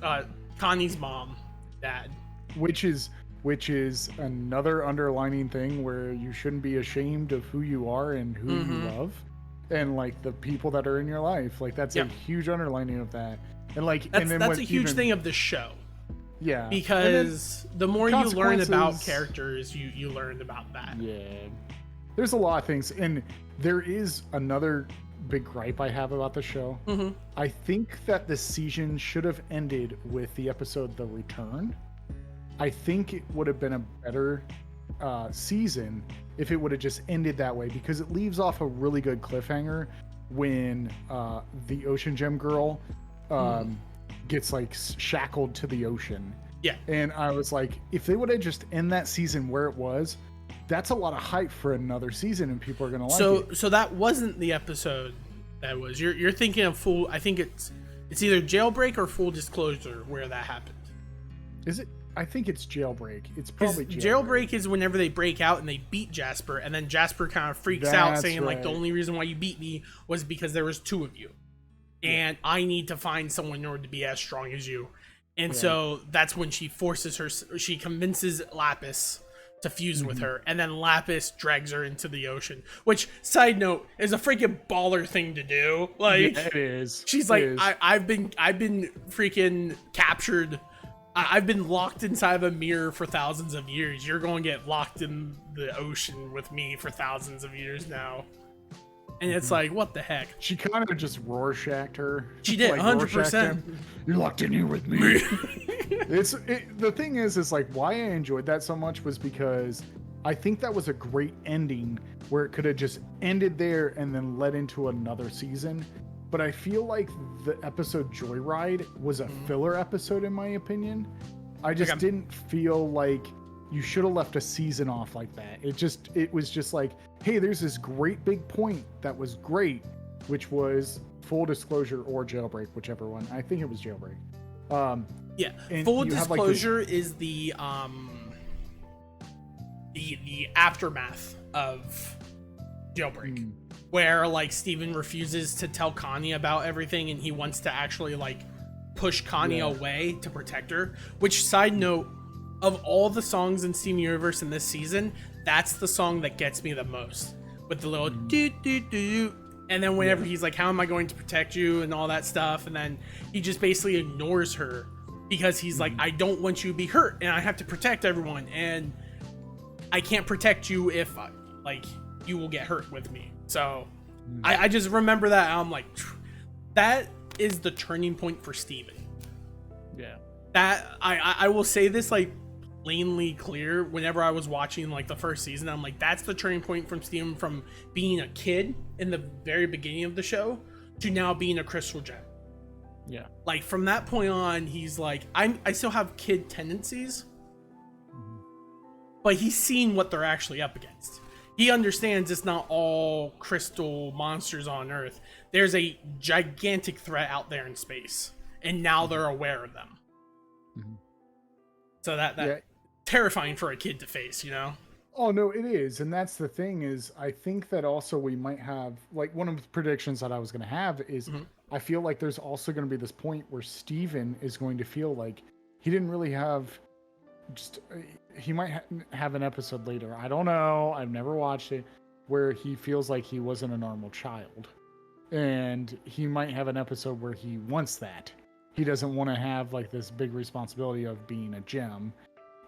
Connie's mom, dad. Which is another underlining thing where you shouldn't be ashamed of who you are and who you love, and like the people that are in your life. Like that's a huge underlining of that. And like That's and then a huge thing of the show. Yeah. Because the more you learn about consequences- characters, you learn about that. Yeah. There's a lot of things, and there is another big gripe I have about the show. I think that the season should have ended with the episode The Return. I think it would have been a better season if it would have just ended that way, because it leaves off a really good cliffhanger when the Ocean Gem girl gets like shackled to the ocean. Yeah. And I was like, if they would have just end that season where it was, that's a lot of hype for another season, and people are gonna like it. So that wasn't the episode. That was you're thinking of full. I think it's either Jailbreak or Full Disclosure where that happened. Is it? I think it's Jailbreak. It's 'Cause probably Jailbreak is whenever they break out and they beat Jasper, and then Jasper kind of freaks out, That's saying like, the right. only reason why you beat me was because there was two of you, and I need to find someone in order to be as strong as you. And so that's when she she convinces Lapis to fuse with her, and then Lapis drags her into the ocean, which, side note, is a freaking baller thing to do. Like, Yeah, it is. she's It like, is. I've been freaking captured. I've been locked inside of a mirror for thousands of years. You're going to get locked in the ocean with me for thousands of years now. And it's like, what the heck? She kind of just Rorschached her. She did, Like 100%. Rorschached him. You're locked in here with me. The thing is like why I enjoyed that so much was because I think that was a great ending where it could have just ended there and then led into another season. But I feel like the episode Joyride was a filler episode in my opinion. I just didn't feel like you should have left a season off like that. It was just like, hey, there's this great big point that was great, which was Full Disclosure or Jailbreak, whichever one. I think it was Jailbreak. Yeah, And Full you have, like, this- Disclosure is the aftermath of Jailbreak, where like Steven refuses to tell Connie about everything, and he wants to actually like push Connie away to protect her. Which, side note, of all the songs in Steven Universe in this season, that's the song that gets me the most, with the little doo doo doo. And then whenever he's like, how am I going to protect you, and all that stuff, and then he just basically ignores her because he's like, I don't want you to be hurt, and I have to protect everyone, and I can't protect you if like you will get hurt with me. So I just remember that, and I'm like, that is the turning point for Steven. Yeah. That I will say this, like, plainly clear whenever I was watching like the first season. I'm like, that's the turning point from Steven from being a kid in the very beginning of the show to now being a crystal gem. Yeah. Like from that point on, he's like, I still have kid tendencies, but he's seen what they're actually up against. He understands it's not all crystal monsters on Earth. There's a gigantic threat out there in space, and now they're aware of them. So that terrifying for a kid to face, you know? Oh no, it is. And that's the thing is, I think that also we might have, like, one of the predictions that I was going to have is I feel like there's also going to be this point where Steven is going to feel like he didn't really have he might have an episode later. I don't know. I've never watched it, where he feels like he wasn't a normal child. And he might have an episode where he wants that. He doesn't want to have like this big responsibility of being a gem.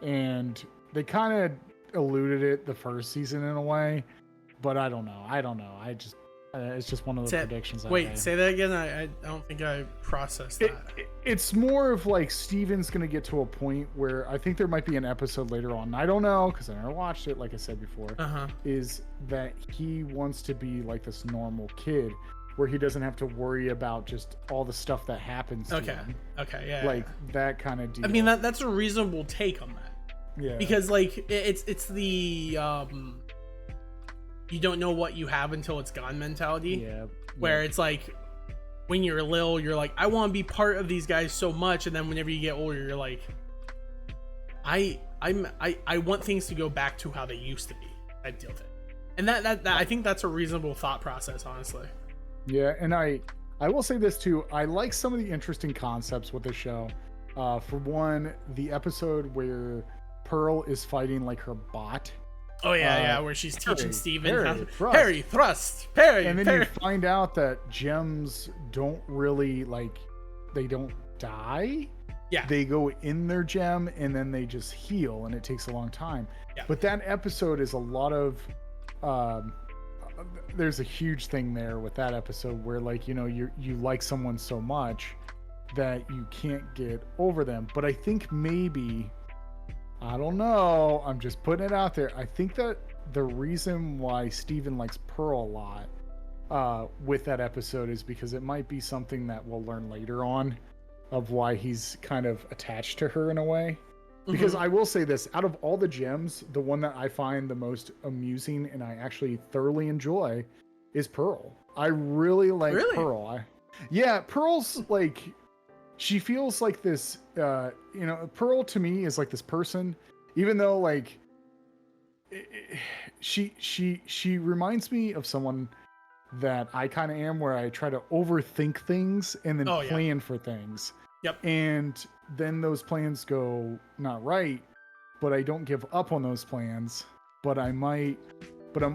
And they kind of alluded it the first season in a way, but I don't know. I just it's just one of the predictions. Wait, say that again. I don't think I processed that. It's more of like Steven's going to get to a point where I think there might be an episode later on. I don't know because I never watched it. Like I said before, is that he wants to be like this normal kid where he doesn't have to worry about just all the stuff that happens to him. Okay, yeah. Like that kind of deal. I mean, that's a reasonable take on that. Yeah. Because like it's the you don't know what you have until it's gone mentality. Yeah. Where it's like when you're little, you're like, I want to be part of these guys so much, and then whenever you get older, you're like, I want things to go back to how they used to be. I deal with it. And that I think that's a reasonable thought process, honestly. Yeah, and I will say this too. I like some of the interesting concepts with the show. For one, the episode where Pearl is fighting like her bot. Oh yeah, where she's teaching Steven parry, thrust, parry, and then parry. you find out that gems don't really they don't die. Yeah, they go in their gem and then they just heal, and it takes a long time. Yeah. But that episode is a lot of there's a huge thing there with that episode where you like someone so much that you can't get over them. But I think maybe, I don't know, I'm just putting it out there, I think that the reason why Steven likes Pearl a lot with that episode is because it might be something that we'll learn later on of why he's kind of attached to her in a way. Because I will say this, out of all the gems, the one that I find the most amusing and I actually thoroughly enjoy is Pearl. I really like Pearl. Pearl's like, she feels like this, Pearl to me is like this person, even though like, she reminds me of someone that I kind of am, where I try to overthink things and then plan for things. Yep. And then those plans go not right, but I don't give up on those plans, but I'm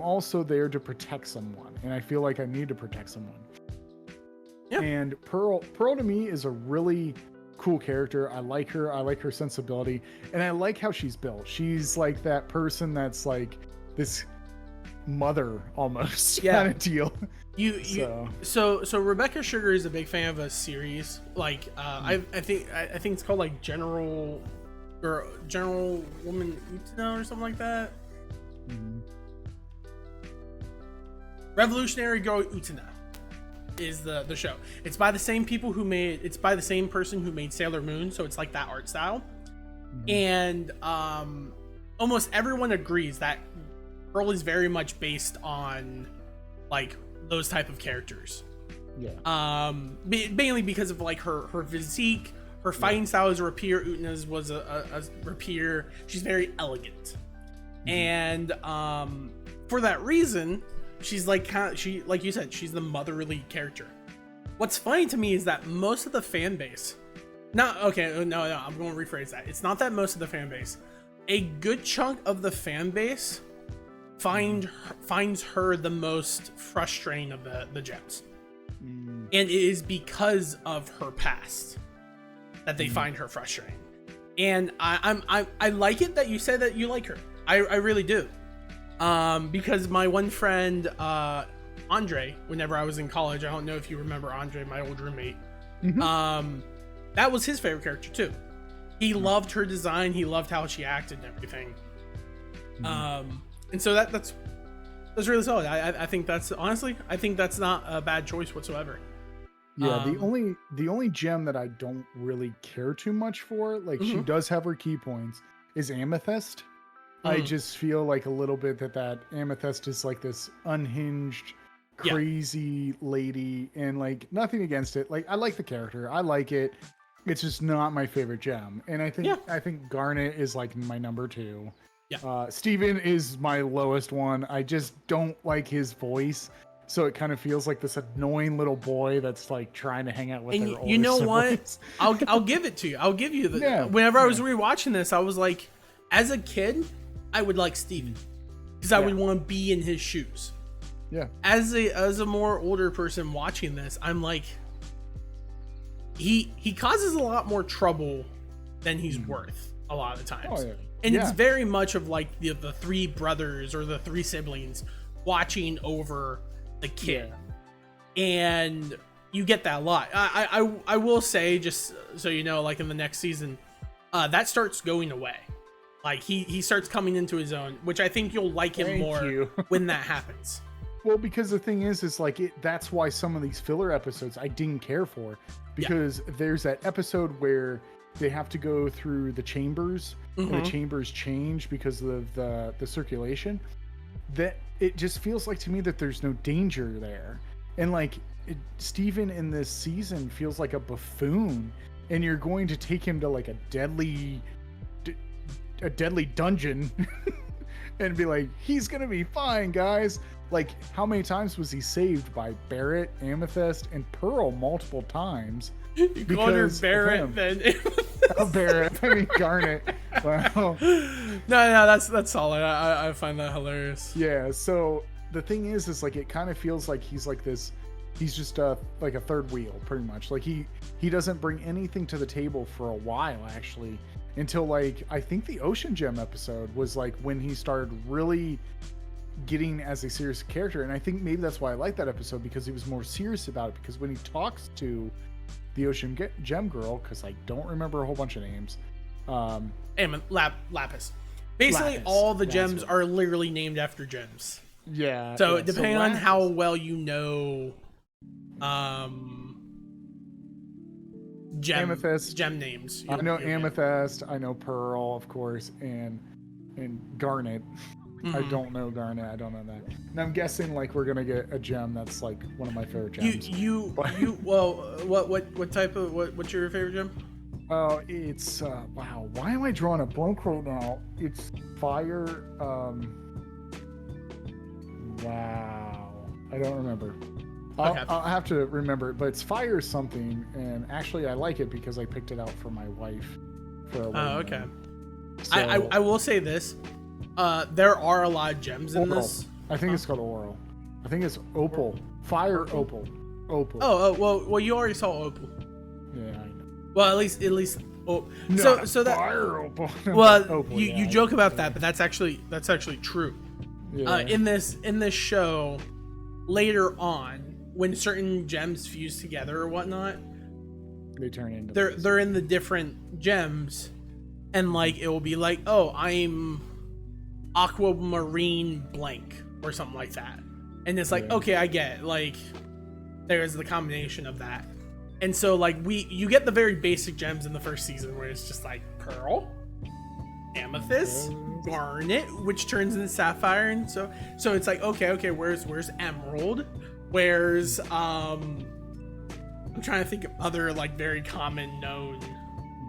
also there to protect someone. And I feel like I need to protect someone. Yep. And Pearl to me is a really cool character. I like her sensibility, and I like how she's built. She's like that person that's like this mother almost kind of deal. So Rebecca Sugar is a big fan of a series like I think it's called like General Woman Utena or something like that. Revolutionary Girl Utena is the show. It's by the same person who made Sailor Moon, so it's like that art style. And almost everyone agrees that Pearl is very much based on like those type of characters. Mainly because of like her physique, her fighting style as a rapier. Utena's was a rapier. She's very elegant, and for that reason, she's like like you said, she's the motherly character. What's funny to me is that most of the fan base, no, I'm going to rephrase that. It's not that most of the fan base, a good chunk of the fan base finds her the most frustrating of the gems, and it is because of her past that they find her frustrating. And I like it that you said that you like her. I really do, because my one friend Andre, whenever I was in college, I don't know if you remember Andre, my old roommate, that was his favorite character too. He loved her design. He loved how she acted and everything. And so that's really solid. I think that's honestly, I think that's not a bad choice whatsoever. Yeah, the only gem that I don't really care too much for, like she does have her key points, is Amethyst. I just feel like a little bit that Amethyst is like this unhinged, crazy lady, and like nothing against it. Like I like the character, I like it. It's just not my favorite gem, and I think Garnet is like my number 2. Yeah. Steven is my lowest one. I just don't like his voice. So it kind of feels like this annoying little boy that's like trying to hang out with their older you know siblings. what? I'll give it to you. I'll give you the. Whenever I was rewatching this, I was like, as a kid, I would like Steven because I would want to be in his shoes. Yeah. As a more older person watching this, I'm like, he causes a lot more trouble than he's worth a lot of the times. Oh, yeah. And it's very much of like the 3 brothers or the 3 siblings watching over the kid, and you get that a lot. I will say, just so you know, like in the next season, that starts going away. Like he starts coming into his own, which I think you'll like him more when that happens. Well, because the thing is like that's why some of these filler episodes I didn't care for, because there's that episode where they have to go through the chambers, and the chambers change because of the circulation. That it just feels like to me that there's no danger there, and like Steven in this season feels like a buffoon, and you're going to take him to like a deadly dungeon and be like, he's gonna be fine, guys. Like, how many times was he saved by Barrett, Amethyst, and Pearl multiple times? You called her Barrett, then Barrett. I mean Garnet. Wow. No, that's solid. I find that hilarious. Yeah. So the thing is like it kind of feels like he's like this. He's just like a third wheel, pretty much. Like he doesn't bring anything to the table for a while, actually, until like I think the Ocean Gem episode was like when he started really getting as a serious character. And I think maybe that's why I like that episode, because he was more serious about it. Because when he talks to the Ocean Gem girl, because I don't remember a whole bunch of names. Lapis. Basically, Lapis. All the gems are literally named after gems. Yeah. So depending on how well you know, Amethyst, gem names. I know Amethyst. I know Pearl, of course, and Garnet. I don't know Garnet. I don't know that. And I'm guessing like we're gonna get a gem that's like one of my favorite gems. Well, what type of what's your favorite gem? Oh, it's wow. Why am I drawing a blank right now? It's fire. Wow, I don't remember. I'll have to remember it, but it's fire something. And actually, I like it because I picked it out for my wife for a wedding. Oh, okay. So, I will say this. There are a lot of gems in this. I think it's called Oral. I think it's Opal. Fire Opal. Opal. Oh, well, you already saw Opal. Yeah, I know. Well, at least. Oh, no, so that. Fire Opal. Well, Opal, you joke about that, but that's actually true. Yeah. In this show, later on, when certain gems fuse together or whatnot, they turn into. They're in the different gems, and like it will be like, oh, I'm aquamarine blank or something like that, and it's like, okay, I get it. Like there's the combination of that, and so like you get the very basic gems in the first season where it's just like Pearl, Amethyst, Garnet, which turns into Sapphire, and so it's like okay, where's Emerald, where's I'm trying to think of other like very common known.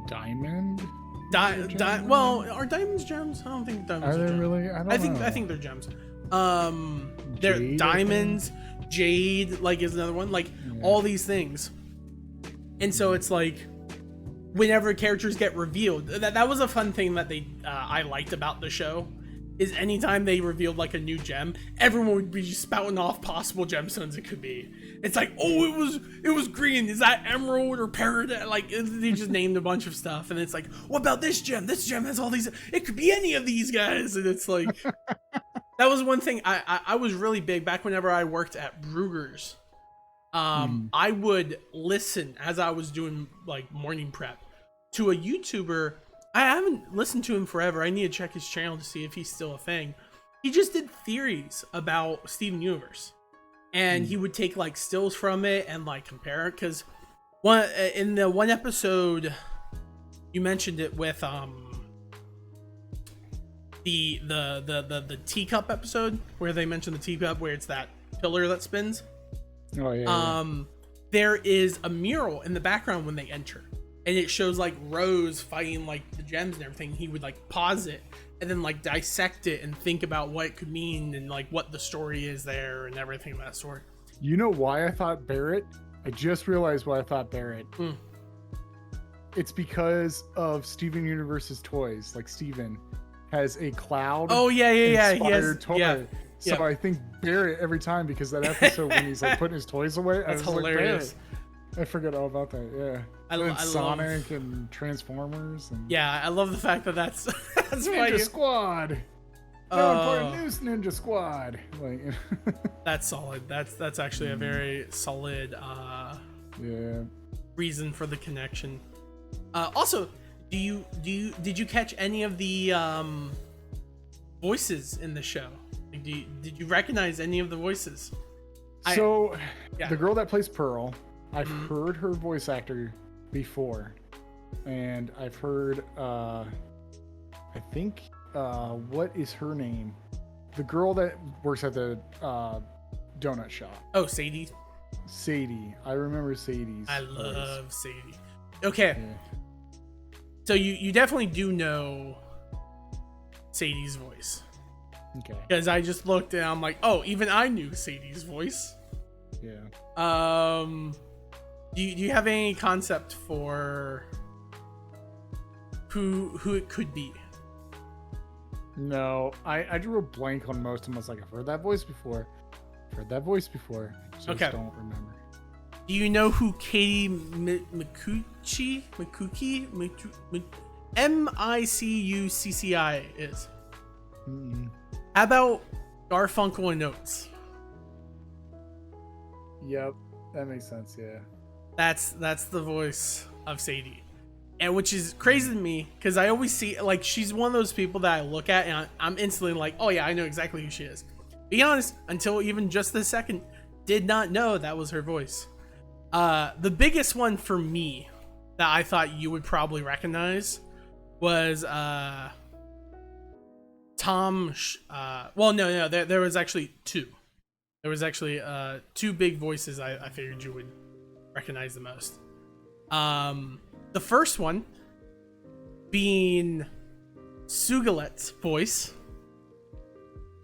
Diamond. Well, are diamonds gems? I don't think diamonds are gems. Really? I think they're gems. They're Jade, diamonds, jade, like is another one. Like all these things, and so it's like whenever characters get revealed, that was a fun thing that I liked about the show. Is anytime they revealed like a new gem, everyone would be spouting off possible gemstones it could be. It's like, oh, it was green. Is that emerald or paradise? Like they just named a bunch of stuff, and it's like, what about this gem? This gem has all these. It could be any of these guys, and it's like, that was one thing I was really big back whenever I worked at Brugger's. I would listen as I was doing like morning prep. to a YouTuber. I haven't listened to him forever. I need to check his channel to see if he's still a thing. He just did theories about Steven Universe, and he would take like stills from it and like compare it. Because in the one episode, you mentioned it with the teacup episode where they mentioned the teacup where it's that pillar that spins. Oh yeah. There is a mural in the background when they enter, and it shows like Rose fighting like the gems and everything. He would like pause it and then like dissect it and think about what it could mean and like what the story is there and everything of that sort. You know why I thought Barrett? I just realized why I thought Barrett. It's because of Steven Universe's toys. Like Steven has a cloud. Oh yeah. Inspired toy. Yeah. So Yeah. I think Barrett every time, because that episode when he's like putting his toys away, That's I was hilarious. like, Barrett. I forget all about that. Yeah. And Sonic and Transformers. And Yeah, I love the fact that that's Ninja why Squad. No important news, Ninja Squad. Like, that's solid. That's actually a very solid yeah. reason for the connection. Also, did you catch any of the voices in the show? Like, did you recognize any of the voices? So, Yeah. the girl that plays Pearl, I've heard her voice actor before, and I've heard, I think, what is her name? The girl that works at the donut shop. Oh, Sadie. Sadie. I remember Sadie's I voice. love Sadie. Okay, Yeah. so you definitely do know Sadie's voice. Okay. Because I just looked and I'm like, oh, even I knew Sadie's voice. Yeah. Do you have any concept for who it could be? No, I drew a blank on most of them. I was like, I've heard that voice before. I just Okay. don't remember. Do you know who Katie Micucci Micucci is? Mm-mm. How about Garfunkel and Oates? Yep, that makes sense. Yeah. That's the voice of Sadie, and which is crazy to me because I always see like she's one of those people that I look at and I'm instantly like, oh yeah, I know exactly who she is. Be honest, until even just this second, did not know that was her voice. The biggest one for me that I thought you would probably recognize was Tom. Well, no, there was actually two. There was actually two big voices I figured you would recognize the most. The first one being Sugalet's voice.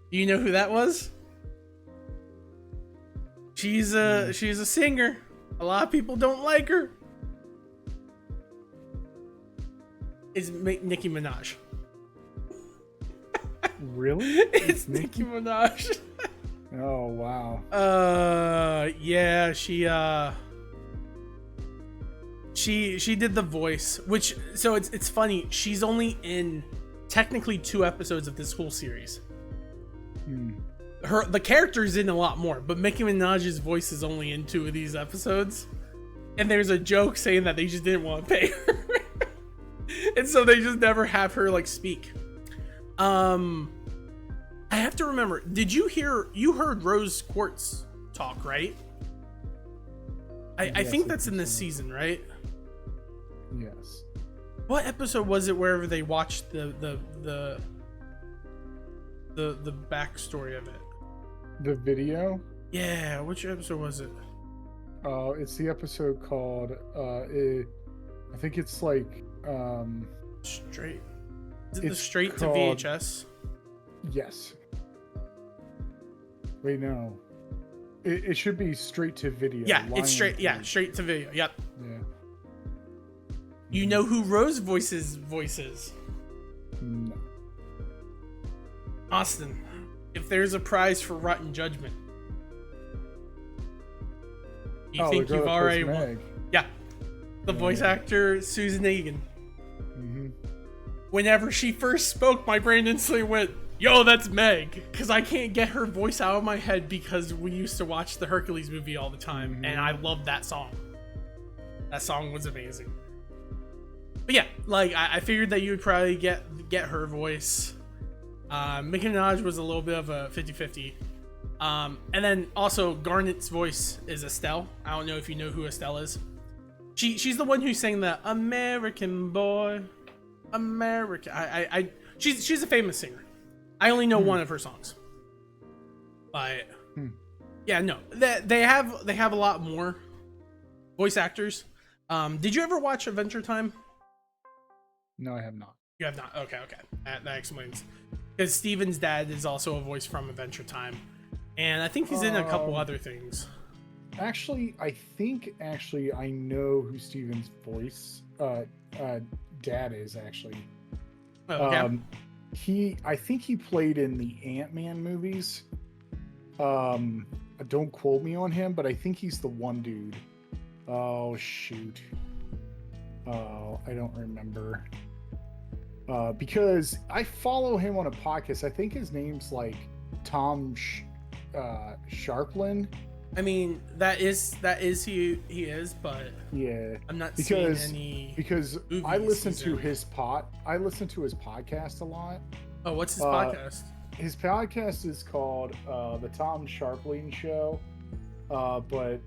Do you know who that was? She's a singer. A lot of people don't like her. It's Nicki Minaj. Really? It's Nicki Minaj. Oh wow. Yeah, she did the voice, which so it's funny. She's only in technically 2 episodes of this whole series. The character's in a lot more, but Nicki Minaj's voice is only in 2 of these episodes. And there's a joke saying that they just didn't want to pay her. And so they just never have her like speak. I have to remember, you heard Rose Quartz talk, right? I Yes, think I that's think in this so. season, right? Yes. What episode was it wherever they watched the backstory of it? The video. Yeah, which episode was it? It's the episode called. I think it's like. Straight. Is it the It's straight to called- VHS? Yes. Wait, no. It should be straight to video. Yeah, Lion it's straight. Yeah, King. straight to video. Yep. Yeah. You know who Rose voice is? No. Austin. If there's a prize for rotten judgment, you Oh, think the girl you've that plays already won? Meg. Yeah. The Yeah. voice actor Susan Egan. Mhm. Whenever she first spoke, my brain instantly went, yo, that's Meg. Because I can't get her voice out of my head because we used to watch the Hercules movie all the time. And I loved that song. That song was amazing. But yeah, like I figured that you would probably get her voice. Nicki Minaj was a little bit of a 50-50. And then also Garnet's voice is Estelle. I don't know if you know who Estelle is. She's the one who sang the American Boy, American. She's a famous singer. I only know one of her songs. But yeah, no, they have a lot more voice actors. Did you ever watch Adventure Time? No, I have not. You have not. Okay. That explains. Because Steven's dad is also a voice from Adventure Time, and I think he's in a couple other things. Actually, I think I know who Steven's voice dad is actually. Oh, okay. I think he played in the Ant-Man movies. Don't quote me on him, but I think he's the one dude. Oh shoot. Oh, I don't remember. Because I follow him on a podcast. I think his name's like Tom Sharplin. I mean, that is he is, but yeah, I'm not seeing any because I listen to his podcast a lot. Oh, what's his podcast? His podcast is called The Tom Sharplin Show. But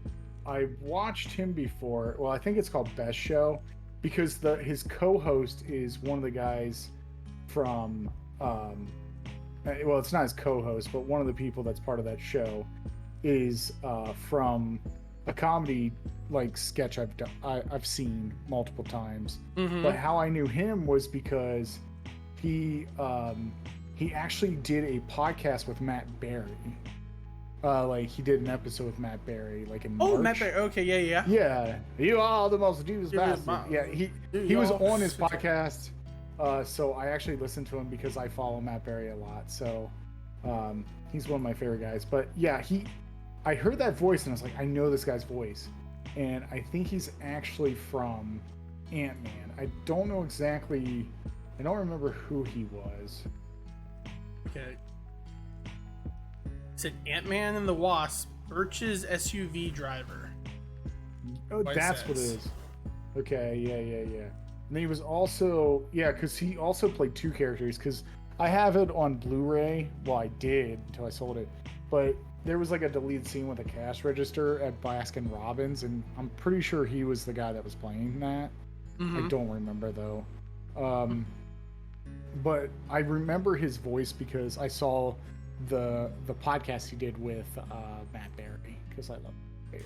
I watched him before. Well, I think it's called Best Show. Because his co-host is one of the guys from, well, it's not his co-host, but one of the people that's part of that show is from a comedy like sketch I've seen multiple times. Mm-hmm. But how I knew him was because he actually did a podcast with Matt Berry. Like he did an episode with Matt Berry, like in March. Matt Berry. Okay, yeah. Yeah, you are the most devious bastard. Yeah, he was on his podcast, so I actually listened to him because I follow Matt Berry a lot. So he's one of my favorite guys. But yeah, I heard that voice and I was like, I know this guy's voice, and I think he's actually from Ant-Man. I don't know exactly. I don't remember who he was. Okay. Said Ant-Man and the Wasp, Birch's SUV driver. Oh, that's what it is. Okay, yeah. And he was also, because he also played two characters, because I have it on Blu-ray. Well, I did until I sold it. But there was like a deleted scene with a cash register at Baskin Robbins, and I'm pretty sure he was the guy that was playing that. Mm-hmm. I don't remember, though. But I remember his voice because I saw the podcast he did with Matt Berry, because I love Berry.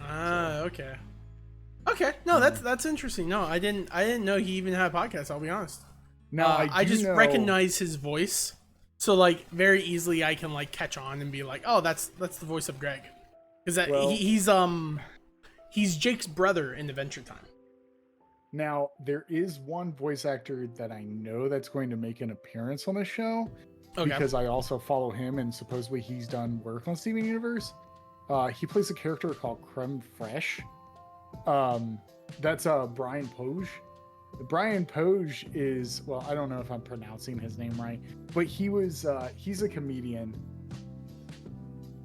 Okay. No, that's interesting. No, I didn't know he even had a podcast, I'll be honest. No, I just recognize his voice, so like very easily I can like catch on and be like, oh, that's the voice of Greg, because he's Jake's brother in Adventure Time. Now there is one voice actor that I know that's going to make an appearance on the show. Okay. Because I also follow him, and supposedly he's done work on Steven Universe. He plays a character called Creme Fraiche. That's Brian Poge. Brian Poge is, well, I don't know if I'm pronouncing his name right, but he's a comedian.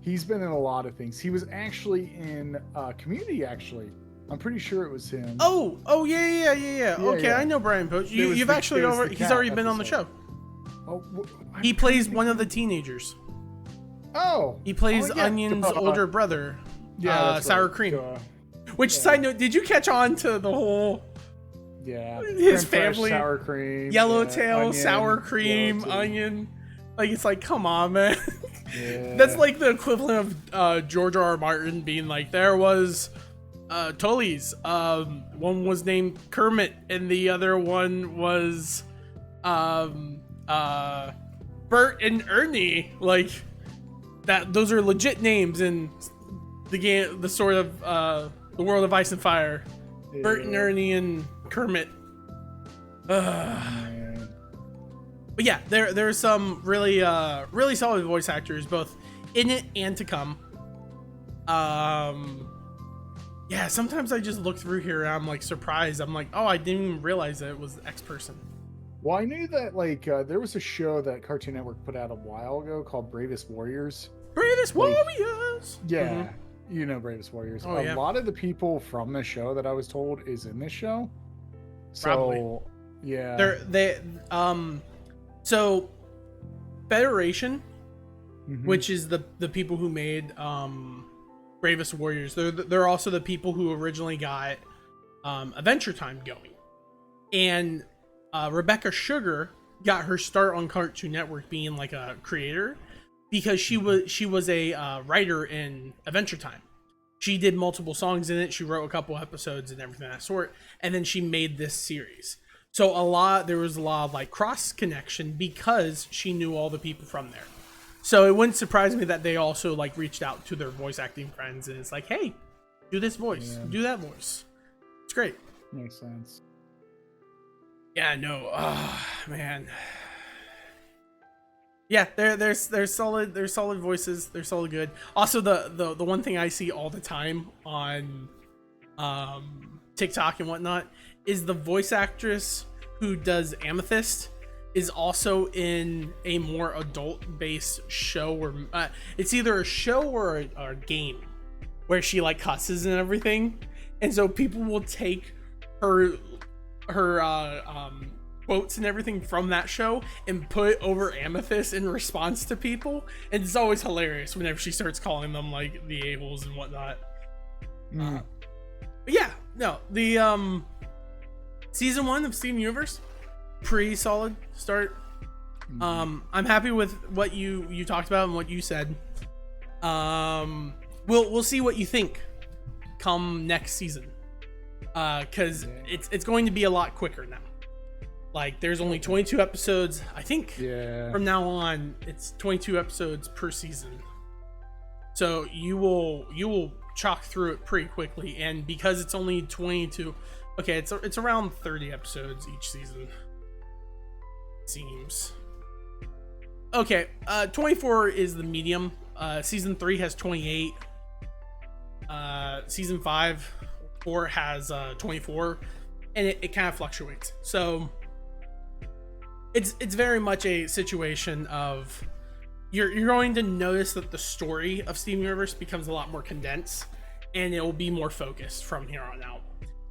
He's been in a lot of things. He was actually in Community, actually. I'm pretty sure it was him. Oh, yeah. Okay, yeah. I know Brian Poge. He's already been on the show. Oh, he plays one of the teenagers. Oh, he plays Onion's older brother, Sour Cream. Which side note, did you catch on to the whole? Yeah, his family, Sour Cream, Yellowtail, Sour Cream, Onion. Like it's like, come on, man. Yeah. That's like the equivalent of George R.R. Martin being like, there was Tully's. One was named Kermit, and the other one was Bert and Ernie, like that. Those are legit names in the game, the sort of the world of Ice and Fire. Yeah. Bert and Ernie and Kermit. But yeah, there's some really solid voice actors both in it and to come. Yeah, sometimes I just look through here and I'm like surprised. I'm like, oh, I didn't even realize that it was X person. Well, I knew that like there was a show that Cartoon Network put out a while ago called Bravest Warriors. Warriors. Yeah, mm-hmm. You know Bravest Warriors. A lot of the people from the show that I was told is in this show. So Yeah. So Federation, Mhm. which is the people who made Bravest Warriors, they're also the people who originally got Adventure Time going. And Rebecca Sugar got her start on Cartoon Network being like a creator because she was a writer in Adventure Time. She did multiple songs in it. She wrote a couple episodes and everything of that sort, and then she made this series. So there was a lot of like cross connection because she knew all the people from there. So it wouldn't surprise me that they also like reached out to their voice acting friends and it's like, hey, do this voice, do that voice. It's great. Makes sense. Yeah, no, man. Yeah, they're solid. They're solid voices. They're solid good. Also, the one thing I see all the time on TikTok and whatnot is the voice actress who does Amethyst is also in a more adult-based show, or it's either a show or a game where she like cusses and everything, and so people will take her quotes and everything from that show and put over Amethyst in response to people, and it's always hilarious whenever she starts calling them like the a-holes and whatnot. But yeah, no, the season 1 of Steven Universe, pretty solid start. I'm happy with what you talked about and what you said. We'll see what you think come next season, because it's going to be a lot quicker now. Like, there's only 22 episodes. I think from now on, it's 22 episodes per season. So you will chalk through it pretty quickly. And because it's only 22, okay, it's around 30 episodes each season. Seems. Okay, 24 is the medium. Season 3 has 28. Season 4 has 24. And it kind of fluctuates. So it's very much a situation of you're going to notice that the story of Steven Universe becomes a lot more condensed, and it will be more focused from here on out.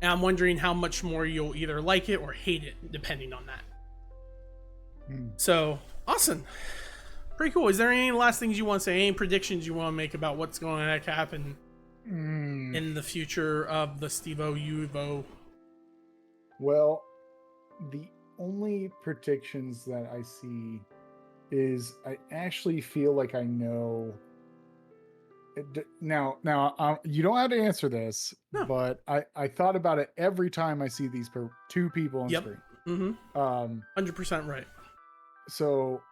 And I'm wondering how much more you'll either like it or hate it, depending on that. So awesome, pretty cool. Is there any last things you want to say? Any predictions you want to make about what's going to happen in the future of the Steve-O Uvo? Well, the only predictions that I see is I actually feel like I know. Now, you don't have to answer this, but I thought about it every time I see these two people on screen. 100% right. So,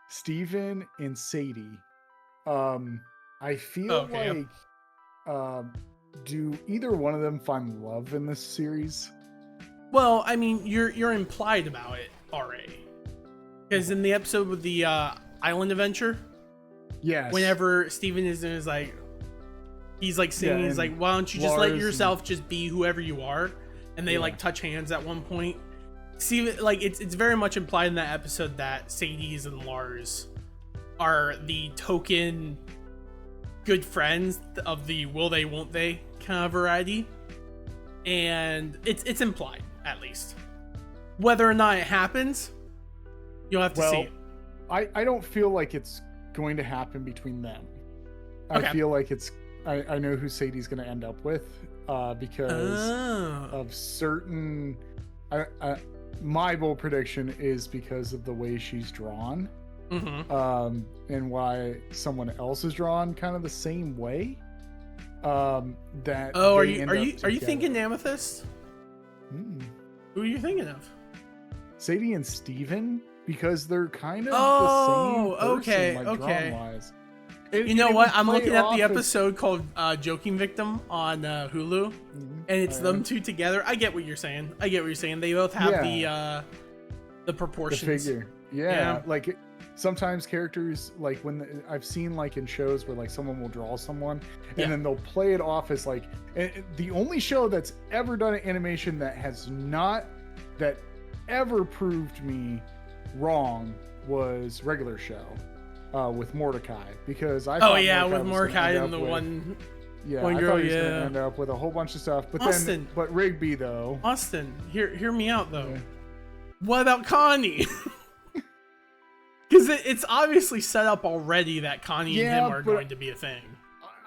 Steven and Sadie, I feel do either one of them find love in this series? Well, I mean, you're implied about it already, because in the episode with the island adventure, whenever Steven is like, he's like singing, he's like, why don't you just let yourself just be whoever you are, and they like touch hands at one point. See, like it's very much implied in that episode that Sadie's and Lars are the token good friends of the will they won't they kind of variety, and it's implied, at least. Whether or not it happens, you'll have to see it. I don't feel like it's going to happen between them. I feel like I know who Sadie's going to end up with, because of certain my bold prediction is because of the way she's drawn, and why someone else is drawn kind of the same way. That are you thinking Amethyst? Who are you thinking of? Sadie and Steven, because they're kind of the same person, drama-wise. You know what? I'm looking at the episode called Joking Victim on Hulu, and it's them two together. I get what you're saying. They both have the proportions. The figure. Yeah. Like, sometimes characters, like I've seen like in shows where like someone will draw someone and then they'll play it off as like, the only show that's ever done an animation that ever proved me wrong was Regular Show. With Mordecai, because I with Mordecai and the one Yeah, One I girl, thought he was yeah. gonna end up with a whole bunch of stuff, but Austin. but Rigby though. Austin, hear me out though. Yeah. What about Connie? Because it's obviously set up already that Connie and him are going to be a thing.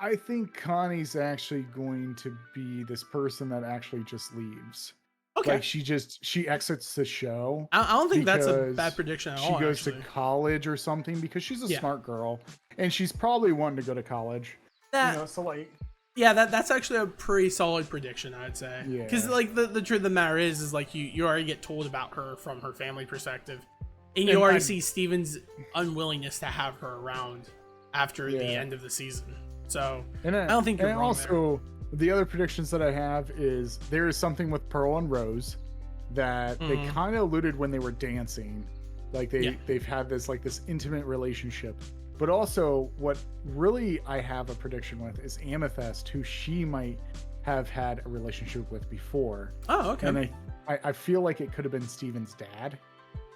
I think Connie's actually going to be this person that actually just leaves. Okay. Like she exits the show. I don't think that's a because bad prediction at all. She goes actually. to college or something because she's a Yeah. smart girl and she's probably wanting to go to college. That, So like, yeah, that's actually a pretty solid prediction, I'd say. Yeah. Because like the truth of the matter is like you already get told about her from her family perspective, and you already see Steven's unwillingness to have her around after the end of the season. So I don't think you're wrong also there. The other predictions that I have is there is something with Pearl and Rose that they kind of alluded when they were dancing, like they've had this intimate relationship. But also, what really I have a prediction with is Amethyst, who she might have had a relationship with before. Oh, okay. And I feel like it could have been Steven's dad,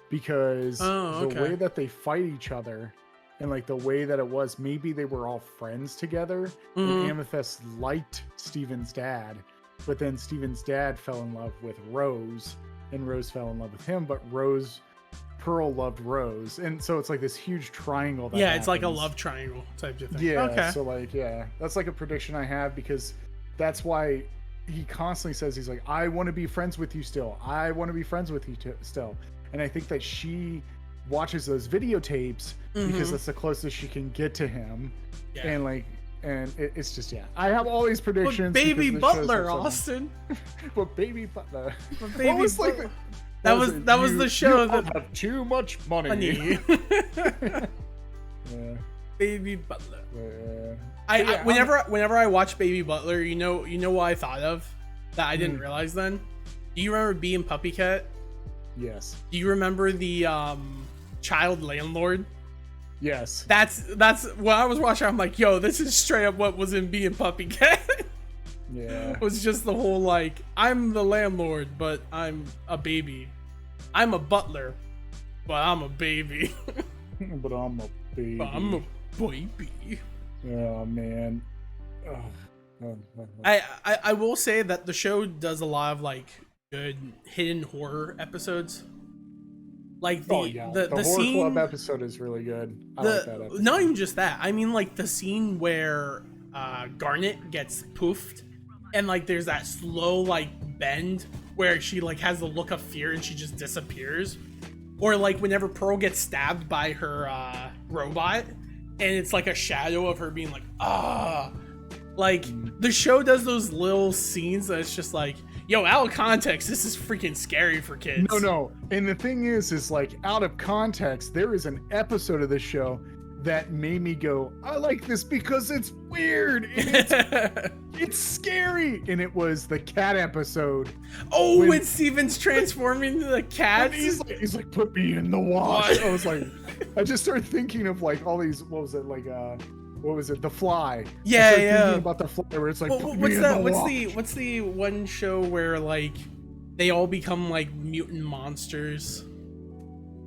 because the way that they fight each other and like the way that it was, maybe they were all friends together, and Amethyst liked Steven's dad, but then Steven's dad fell in love with Rose, and Rose fell in love with him, but Pearl loved Rose, and so it's like this huge triangle that it's like a love triangle type of thing. Yeah, so like, that's like a prediction I have, because that's why he constantly says, he's like, I want to be friends with you still, I want to be friends with you still. And I think that she watches those videotapes because that's the closest she can get to him. And like, and it's just, I have all these predictions. But Baby Butler, Austin. But Baby Butler. But Baby Butler. That was the show that have too much money. Baby Butler. Whenever I watch Baby Butler, you know what I thought of that I didn't realize then? Do you remember Bee and Puppy Cat? Yes. Do you remember the child landlord? Yes. That's when I was watching, I'm like, yo, this is straight up what was in Bee and Puppy Cat. It was just the whole like, I'm the landlord, but I'm a baby. I'm a butler, but I'm a baby. But I'm a baby. I'm a baby. Oh man. I will say that the show does a lot of like good hidden horror episodes. Like the horror scene, club episode is really good. I like that episode. Not even just that. I mean, like the scene where Garnet gets poofed, and like there's that slow like bend where she like has the look of fear and she just disappears, or like whenever Pearl gets stabbed by her robot, and it's like a shadow of her being like like the show does those little scenes that it's just like, yo, out of context, this is freaking scary for kids. No. And the thing is like, out of context, there is an episode of this show that made me go, I like this because it's weird and it's scary. And it was the cat episode. Oh, when Steven's transforming into the cat. He's like, put me in the wash. I was like, I just started thinking of like all these, what was it, The Fly. Thinking about The Fly, where it's like, what's the one show where like they all become like mutant monsters,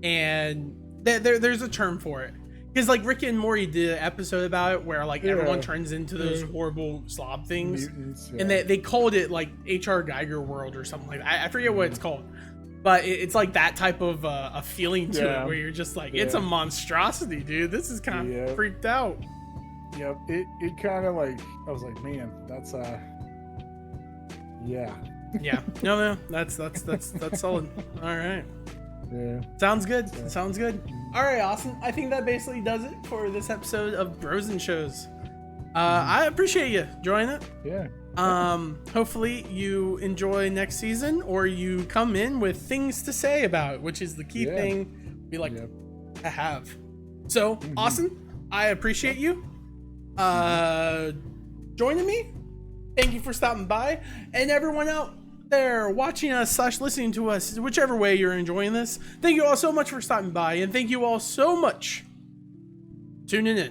and there's a term for it, because like Rick and Morty did an episode about it where like everyone turns into those horrible slob things. Mutants, and they called it like H.R. Geiger World or something like that. I forget what it's called, but it's like that type of a feeling to it where you're just like, it's a monstrosity, dude. This is kind of freaked out. Yep, it kind of like, I was like, man, that's no, that's solid. All right, sounds good. All right, Austin, I think that basically does it for this episode of Bros and Shows. I appreciate you joining it. Hopefully you enjoy next season, or you come in with things to say about it, which is the key thing we like to have. So Austin, I appreciate you joining me. Thank you for stopping by, and everyone out there watching us / listening to us, whichever way you're enjoying this, thank you all so much for stopping by, and thank you all so much tuning in.